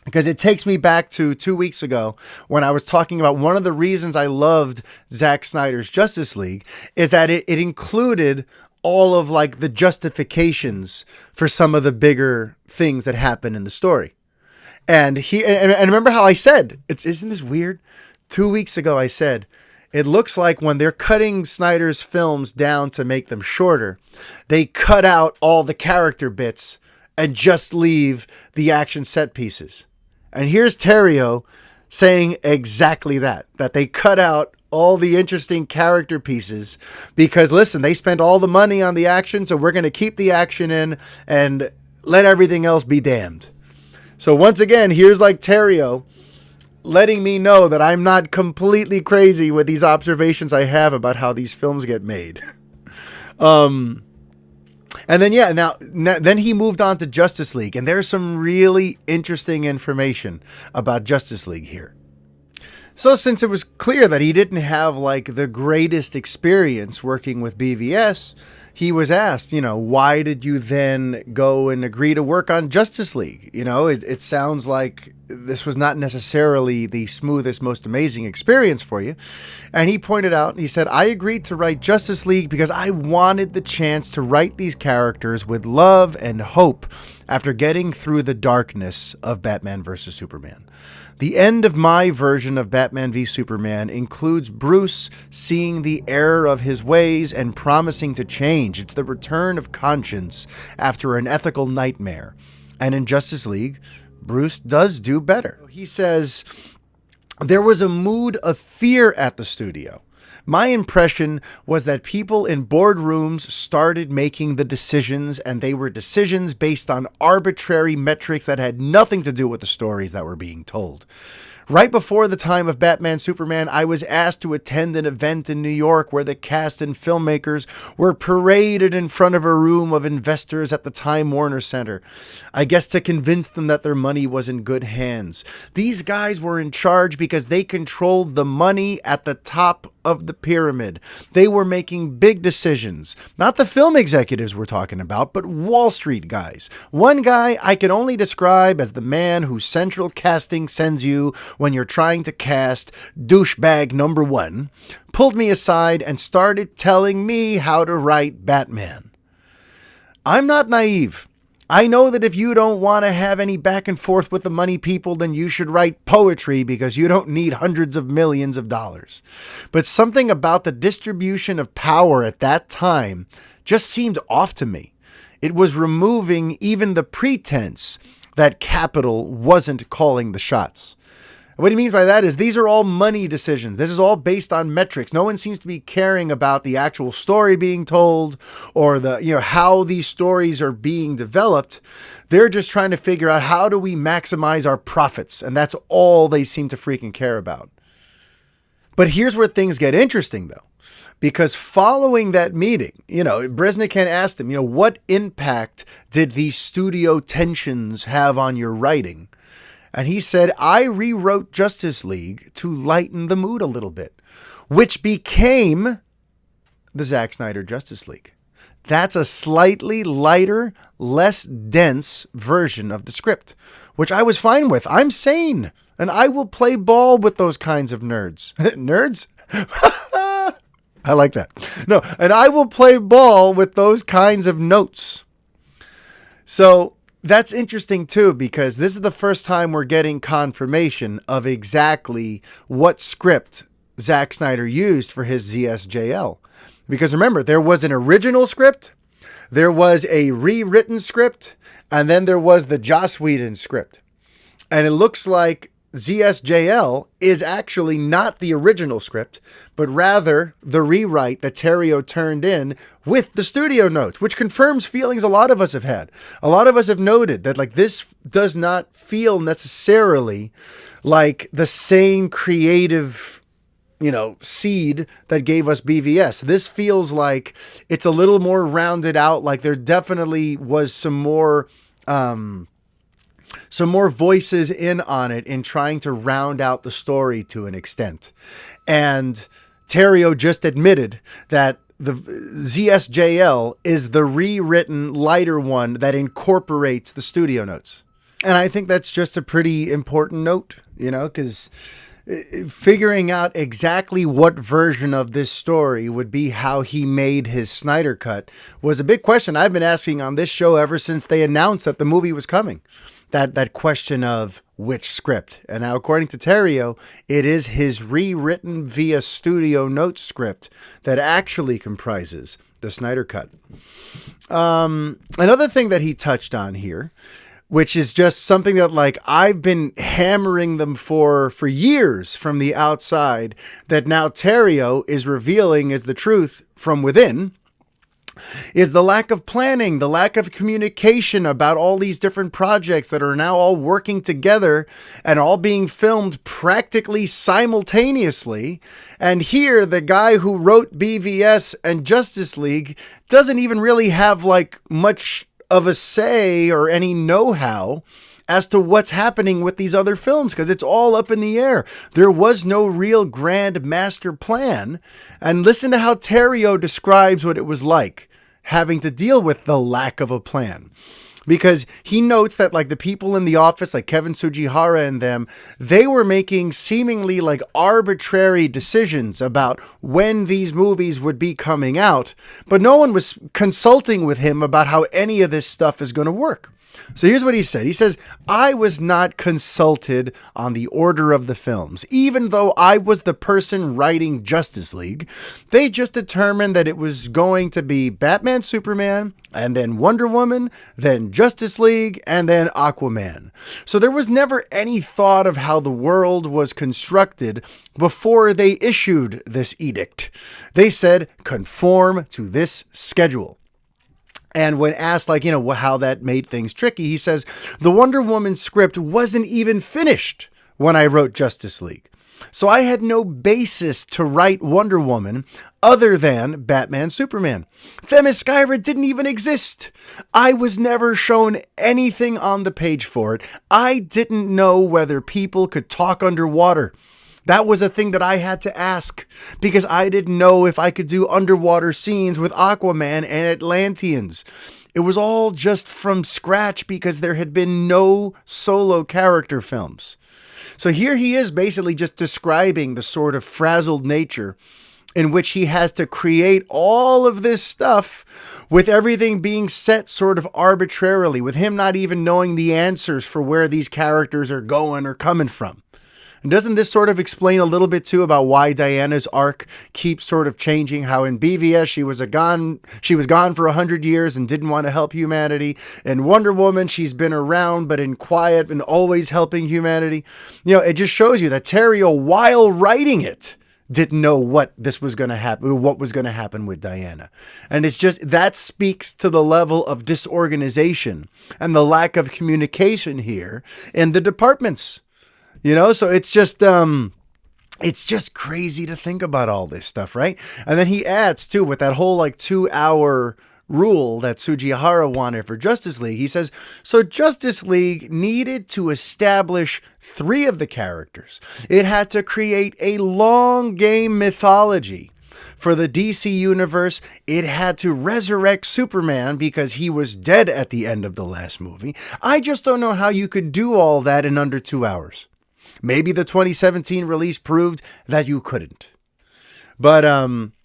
[SPEAKER 1] because it takes me back to 2 weeks ago when I was talking about one of the reasons I loved Zack Snyder's Justice League is that it included all of like the justifications for some of the bigger things that happen in the story. And remember how I said, isn't this weird? 2 weeks ago, I said, it looks like when they're cutting Snyder's films down to make them shorter, they cut out all the character bits and just leave the action set pieces. And here's Terrio saying exactly that they cut out all the interesting character pieces because, listen, they spent all the money on the action, so we're going to keep the action in and let everything else be damned. So once again, here's like Terrio letting me know that I'm not completely crazy with these observations I have about how these films get made. And then, then he moved on to Justice League, and there's some really interesting information about Justice League here. So since it was clear that he didn't have like the greatest experience working with BVS, he was asked, why did you then go and agree to work on Justice League? It sounds like this was not necessarily the smoothest, most amazing experience for you. And he pointed out, he said, I agreed to write Justice League because I wanted the chance to write these characters with love and hope after getting through the darkness of Batman vs. Superman. The end of my version of Batman v Superman includes Bruce seeing the error of his ways and promising to change. It's the return of conscience after an ethical nightmare. And in Justice League, Bruce does do better. He says, there was a mood of fear at the studio. My impression was that people in boardrooms started making the decisions, and they were decisions based on arbitrary metrics that had nothing to do with the stories that were being told. Right before the time of Batman Superman, I was asked to attend an event in New York where the cast and filmmakers were paraded in front of a room of investors at the Time Warner Center. I guess to convince them that their money was in good hands. These guys were in charge because they controlled the money at the top of the pyramid. They were making big decisions. Not the film executives we're talking about, but Wall Street guys. One guy I can only describe as the man whose central casting sends you when you're trying to cast douchebag number one, pulled me aside and started telling me how to write Batman. I'm not naive. I know that if you don't want to have any back and forth with the money people, then you should write poetry because you don't need hundreds of millions of dollars. But something about the distribution of power at that time just seemed off to me. It was removing even the pretense that capital wasn't calling the shots. What he means by that is these are all money decisions. This is all based on metrics. No one seems to be caring about the actual story being told or how these stories are being developed. They're just trying to figure out how do we maximize our profits. And that's all they seem to freaking care about. But here's where things get interesting, though, because following that meeting, Bresnikan asked him, what impact did these studio tensions have on your writing? And he said, I rewrote Justice League to lighten the mood a little bit, which became the Zack Snyder Justice League. That's a slightly lighter, less dense version of the script, which I was fine with. I'm sane, and I will play ball with those kinds of nerds. Nerds? I like that. No, and I will play ball with those kinds of notes. So that's interesting too, because this is the first time we're getting confirmation of exactly what script Zack Snyder used for his ZSJL. Because remember, there was an original script, there was a rewritten script, and then there was the Joss Whedon script. And it looks like ZSJL is actually not the original script, but rather the rewrite that Terrio turned in with the studio notes, which confirms feelings a lot of us have had. A lot of us have noted that this does not feel necessarily like the same creative, seed that gave us BVS. This feels like it's a little more rounded out, like there definitely was some more voices in on it in trying to round out the story to an extent. And Terrio just admitted that the ZSJL is the rewritten lighter one that incorporates the studio notes. And I think that's just a pretty important note, because figuring out exactly what version of this story would be how he made his Snyder Cut was a big question I've been asking on this show ever since they announced that the movie was coming. That question of which script. And now, according to Terrio, it is his rewritten via studio notes script that actually comprises the Snyder Cut. Another thing that he touched on here, which is just something that I've been hammering them for years from the outside, that now Terrio is revealing as the truth from within, is the lack of planning, the lack of communication about all these different projects that are now all working together and all being filmed practically simultaneously. And here, the guy who wrote BVS and Justice League doesn't even really have much of a say or any know-how as to what's happening with these other films, because it's all up in the air. There was no real grand master plan. And listen to how Terrio describes what it was like having to deal with the lack of a plan. Because he notes that the people in the office, like Kevin Tsujihara and them, they were making seemingly arbitrary decisions about when these movies would be coming out, but no one was consulting with him about how any of this stuff is going to work. So here's what he said. He says, I was not consulted on the order of the films. Even though I was the person writing Justice League, they just determined that it was going to be Batman, Superman, and then Wonder Woman, then Justice League, and then Aquaman. So there was never any thought of how the world was constructed before they issued this edict. They said, conform to this schedule. And when asked, how that made things tricky, he says, the Wonder Woman script wasn't even finished when I wrote Justice League. So I had no basis to write Wonder Woman other than Batman, Superman. Themyscira didn't even exist. I was never shown anything on the page for it. I didn't know whether people could talk underwater. That was a thing that I had to ask because I didn't know if I could do underwater scenes with Aquaman and Atlanteans. It was all just from scratch because there had been no solo character films. So here he is basically just describing the sort of frazzled nature in which he has to create all of this stuff with everything being set sort of arbitrarily, with him not even knowing the answers for where these characters are going or coming from. And doesn't this sort of explain a little bit too about why Diana's arc keeps sort of changing? How in BVS she was gone for 100 years and didn't want to help humanity. In Wonder Woman, she's been around but in quiet and always helping humanity. You know, it just shows you that Terrio, while writing it, didn't know what was going to happen with Diana. And it's just, that speaks to the level of disorganization and the lack of communication here in the departments. You know, so it's just crazy to think about all this stuff, right? And then he adds too, with that whole like 2-hour rule that Sugihara wanted for Justice League. He says, so Justice League needed to establish 3 of the characters. It had to create a long game mythology for the DC universe. It had to resurrect Superman because he was dead at the end of the last movie. I just don't know how you could do all that in under 2 hours. Maybe the 2017 release proved that you couldn't. But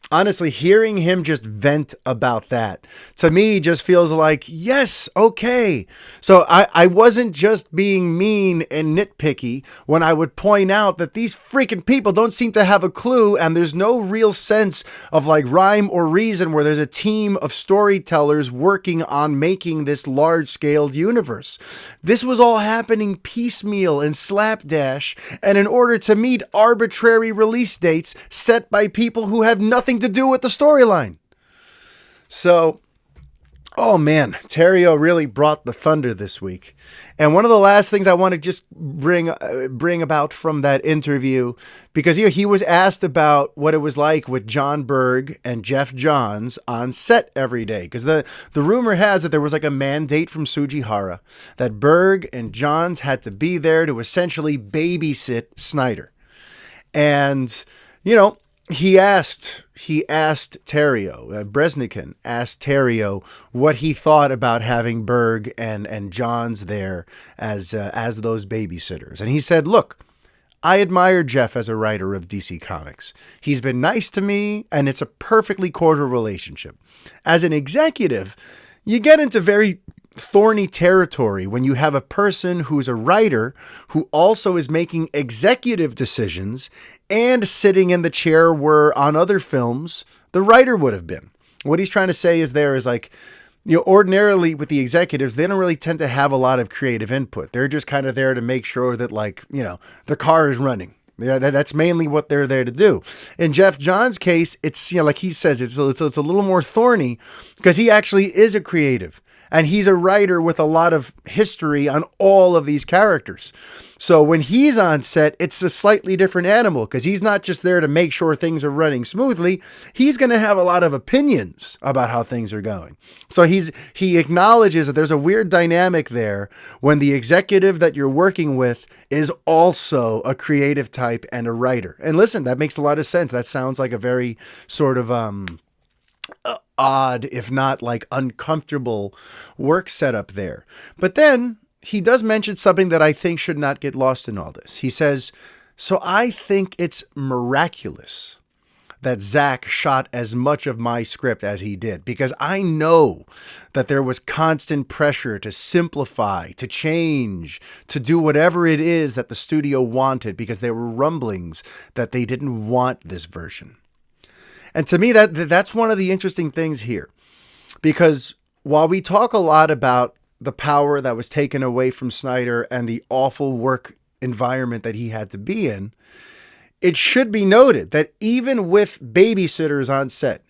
[SPEAKER 1] honestly, hearing him just vent about that, to me, just feels like, yes, okay. So I wasn't just being mean and nitpicky when I would point out that these freaking people don't seem to have a clue, and there's no real sense of like rhyme or reason where there's a team of storytellers working on making this large-scale universe. This was all happening piecemeal and slapdash, and in order to meet arbitrary release dates set by people who have nothing to do with the storyline. So, oh man, Terrio really brought the thunder this week. And one of the last things I want to just bring about from that interview, because he was asked about what it was like with Jon Berg and Geoff Johns on set every day. Because the rumor has that there was like a mandate from Sugihara that Berg and Johns had to be there to essentially babysit Snyder. And, you know, he asked Terrio, Bresnikan asked Terrio what he thought about having Berg and Johns there as those babysitters. And he said, look, I admire Geoff as a writer of DC Comics. He's been nice to me, and it's a perfectly cordial relationship. As an executive, you get into very thorny territory when you have a person who's a writer who also is making executive decisions and sitting in the chair where on other films the writer would have been. What he's trying to say is like, you know, ordinarily with the executives, they don't really tend to have a lot of creative input. They're just kind of there to make sure that, like, you know, the car is running. Yeah, that's mainly what they're there to do. In Geoff Johns' case, it's, you know, like he says, it's a little more thorny because he actually is a creative. And he's a writer with a lot of history on all of these characters. So when he's on set, it's a slightly different animal because he's not just there to make sure things are running smoothly. He's going to have a lot of opinions about how things are going. So he acknowledges that there's a weird dynamic there when the executive that you're working with is also a creative type and a writer. And listen, that makes a lot of sense. That sounds like a very sort of odd, if not like uncomfortable work setup there. But then he does mention something that I think should not get lost in all this. He says, so I think it's miraculous that Zack shot as much of my script as he did, because I know that there was constant pressure to simplify, to change, to do whatever it is that the studio wanted, because there were rumblings that they didn't want this version. And to me, that's one of the interesting things here, because while we talk a lot about the power that was taken away from Snyder and the awful work environment that he had to be in, it should be noted that even with babysitters on set,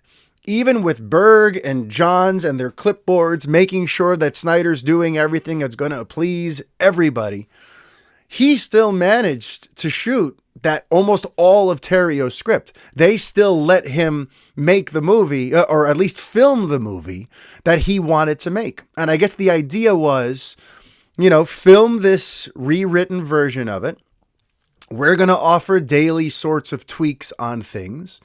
[SPEAKER 1] even with Berg and Johns and their clipboards making sure that Snyder's doing everything that's going to please everybody, he still managed to shoot that almost all of Terrio's script. They still let him make the movie, or at least film the movie that he wanted to make. And I guess the idea was, you know, film this rewritten version of it. We're going to offer daily sorts of tweaks on things.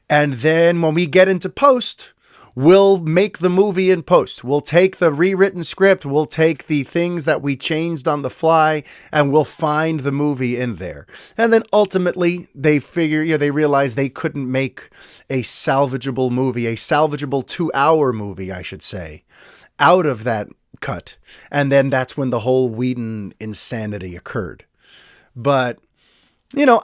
[SPEAKER 1] And then when we get into post, We'll make the movie in post. We'll take the rewritten script. We'll take the things that we changed on the fly, and we'll find the movie in there. And then ultimately, they realize they couldn't make a salvageable movie, a salvageable 2-hour movie, I should say, out of that cut. And then that's when the whole Whedon insanity occurred. But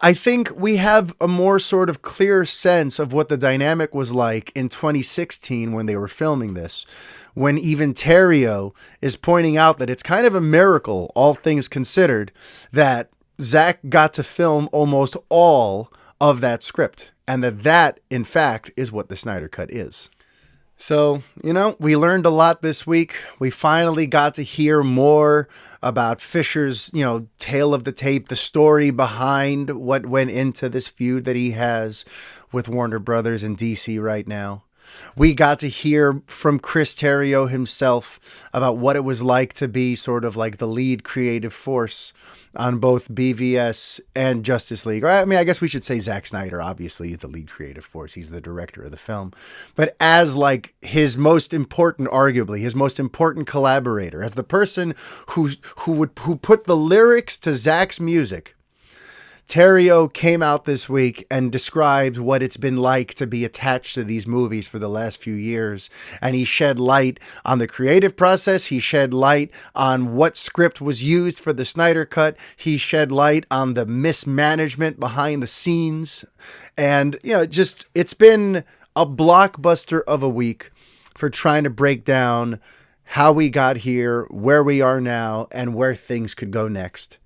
[SPEAKER 1] I think we have a more sort of clear sense of what the dynamic was like in 2016 when they were filming this, when even Terrio is pointing out that it's kind of a miracle, all things considered, that Zack got to film almost all of that script, and that, in fact, is what the Snyder Cut is. So, we learned a lot this week. We finally got to hear more about Fisher's, tale of the tape, the story behind what went into this feud that he has with Warner Brothers and DC right now. We got to hear from Chris Terrio himself about what it was like to be sort of like the lead creative force on both BVS and Justice League. I mean, I guess we should say Zack Snyder, obviously, is the lead creative force. He's the director of the film. But as like his most important, arguably, his most important collaborator, as the person who put the lyrics to Zack's music, Terrio came out this week and described what it's been like to be attached to these movies for the last few years. And he shed light on the creative process. He shed light on what script was used for the Snyder Cut. He shed light on the mismanagement behind the scenes. And, it's been a blockbuster of a week for trying to break down how we got here, where we are now, and where things could go next.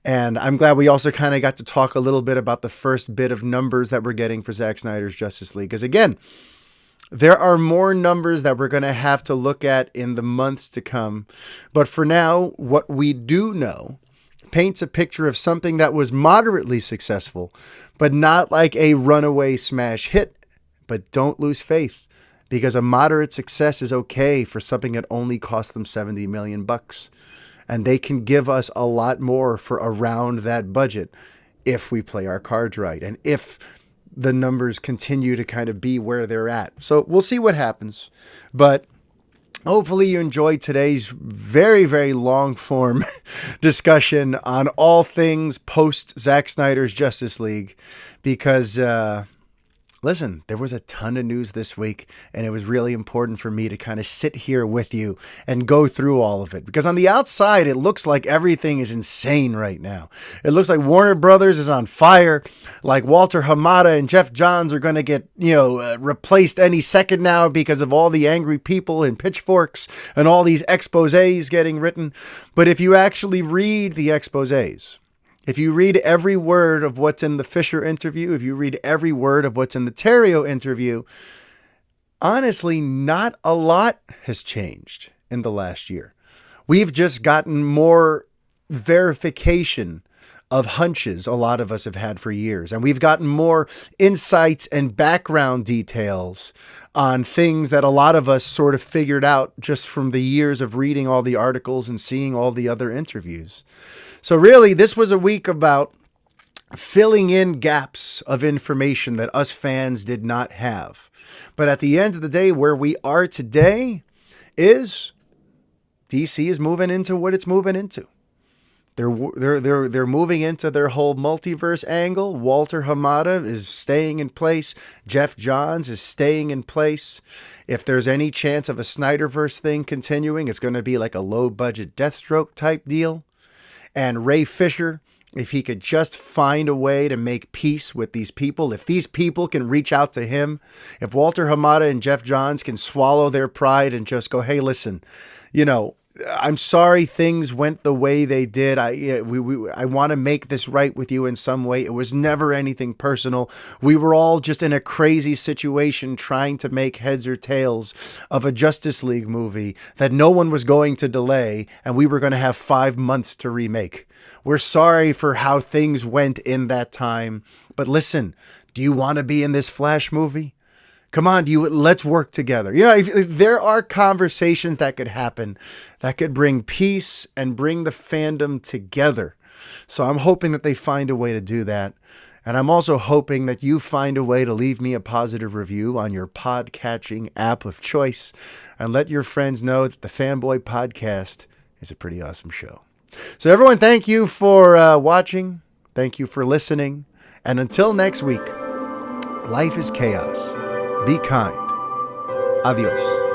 [SPEAKER 1] And I'm glad we also kind of got to talk a little bit about the first bit of numbers that we're getting for Zack Snyder's Justice League. Because again, there are more numbers that we're going to have to look at in the months to come. But for now, what we do know paints a picture of something that was moderately successful, but not like a runaway smash hit. But don't lose faith, because a moderate success is okay for something that only cost them $70 million. And they can give us a lot more for around that budget if we play our cards right and if the numbers continue to kind of be where they're at. So we'll see what happens. But hopefully you enjoyed today's very, very long form discussion on all things post Zack Snyder's Justice League, because listen, there was a ton of news this week, and it was really important for me to kind of sit here with you and go through all of it. Because on the outside, it looks like everything is insane right now. It looks like Warner Brothers is on fire, like Walter Hamada and Geoff Johns are going to get, replaced any second now because of all the angry people and pitchforks and all these exposés getting written. But if you actually read the exposés, if you read every word of what's in the Fisher interview, if you read every word of what's in the Terrio interview, honestly, not a lot has changed in the last year. We've just gotten more verification of hunches a lot of us have had for years. And we've gotten more insights and background details on things that a lot of us sort of figured out just from the years of reading all the articles and seeing all the other interviews. So really, this was a week about filling in gaps of information that us fans did not have. But at the end of the day, where we are today is DC is moving into what it's moving into. They're moving into their whole multiverse angle. Walter Hamada is staying in place. Geoff Johns is staying in place. If there's any chance of a Snyderverse thing continuing, it's going to be like a low-budget Deathstroke type deal. And Ray Fisher, if he could just find a way to make peace with these people, if these people can reach out to him, if Walter Hamada and Geoff Johns can swallow their pride and just go, hey, listen, I'm sorry things went the way they did. I want to make this right with you in some way. It was never anything personal. We were all just in a crazy situation trying to make heads or tails of a Justice League movie that no one was going to delay, and we were going to have 5 months to remake. We're sorry for how things went in that time. But listen, do you want to be in this Flash movie? Come on, let's work together. If there are conversations that could happen that could bring peace and bring the fandom together. So I'm hoping that they find a way to do that. And I'm also hoping that you find a way to leave me a positive review on your pod-catching app of choice and let your friends know that the Fanboy Podcast is a pretty awesome show. So everyone, thank you for watching. Thank you for listening. And until next week, life is chaos. Be kind. Adios.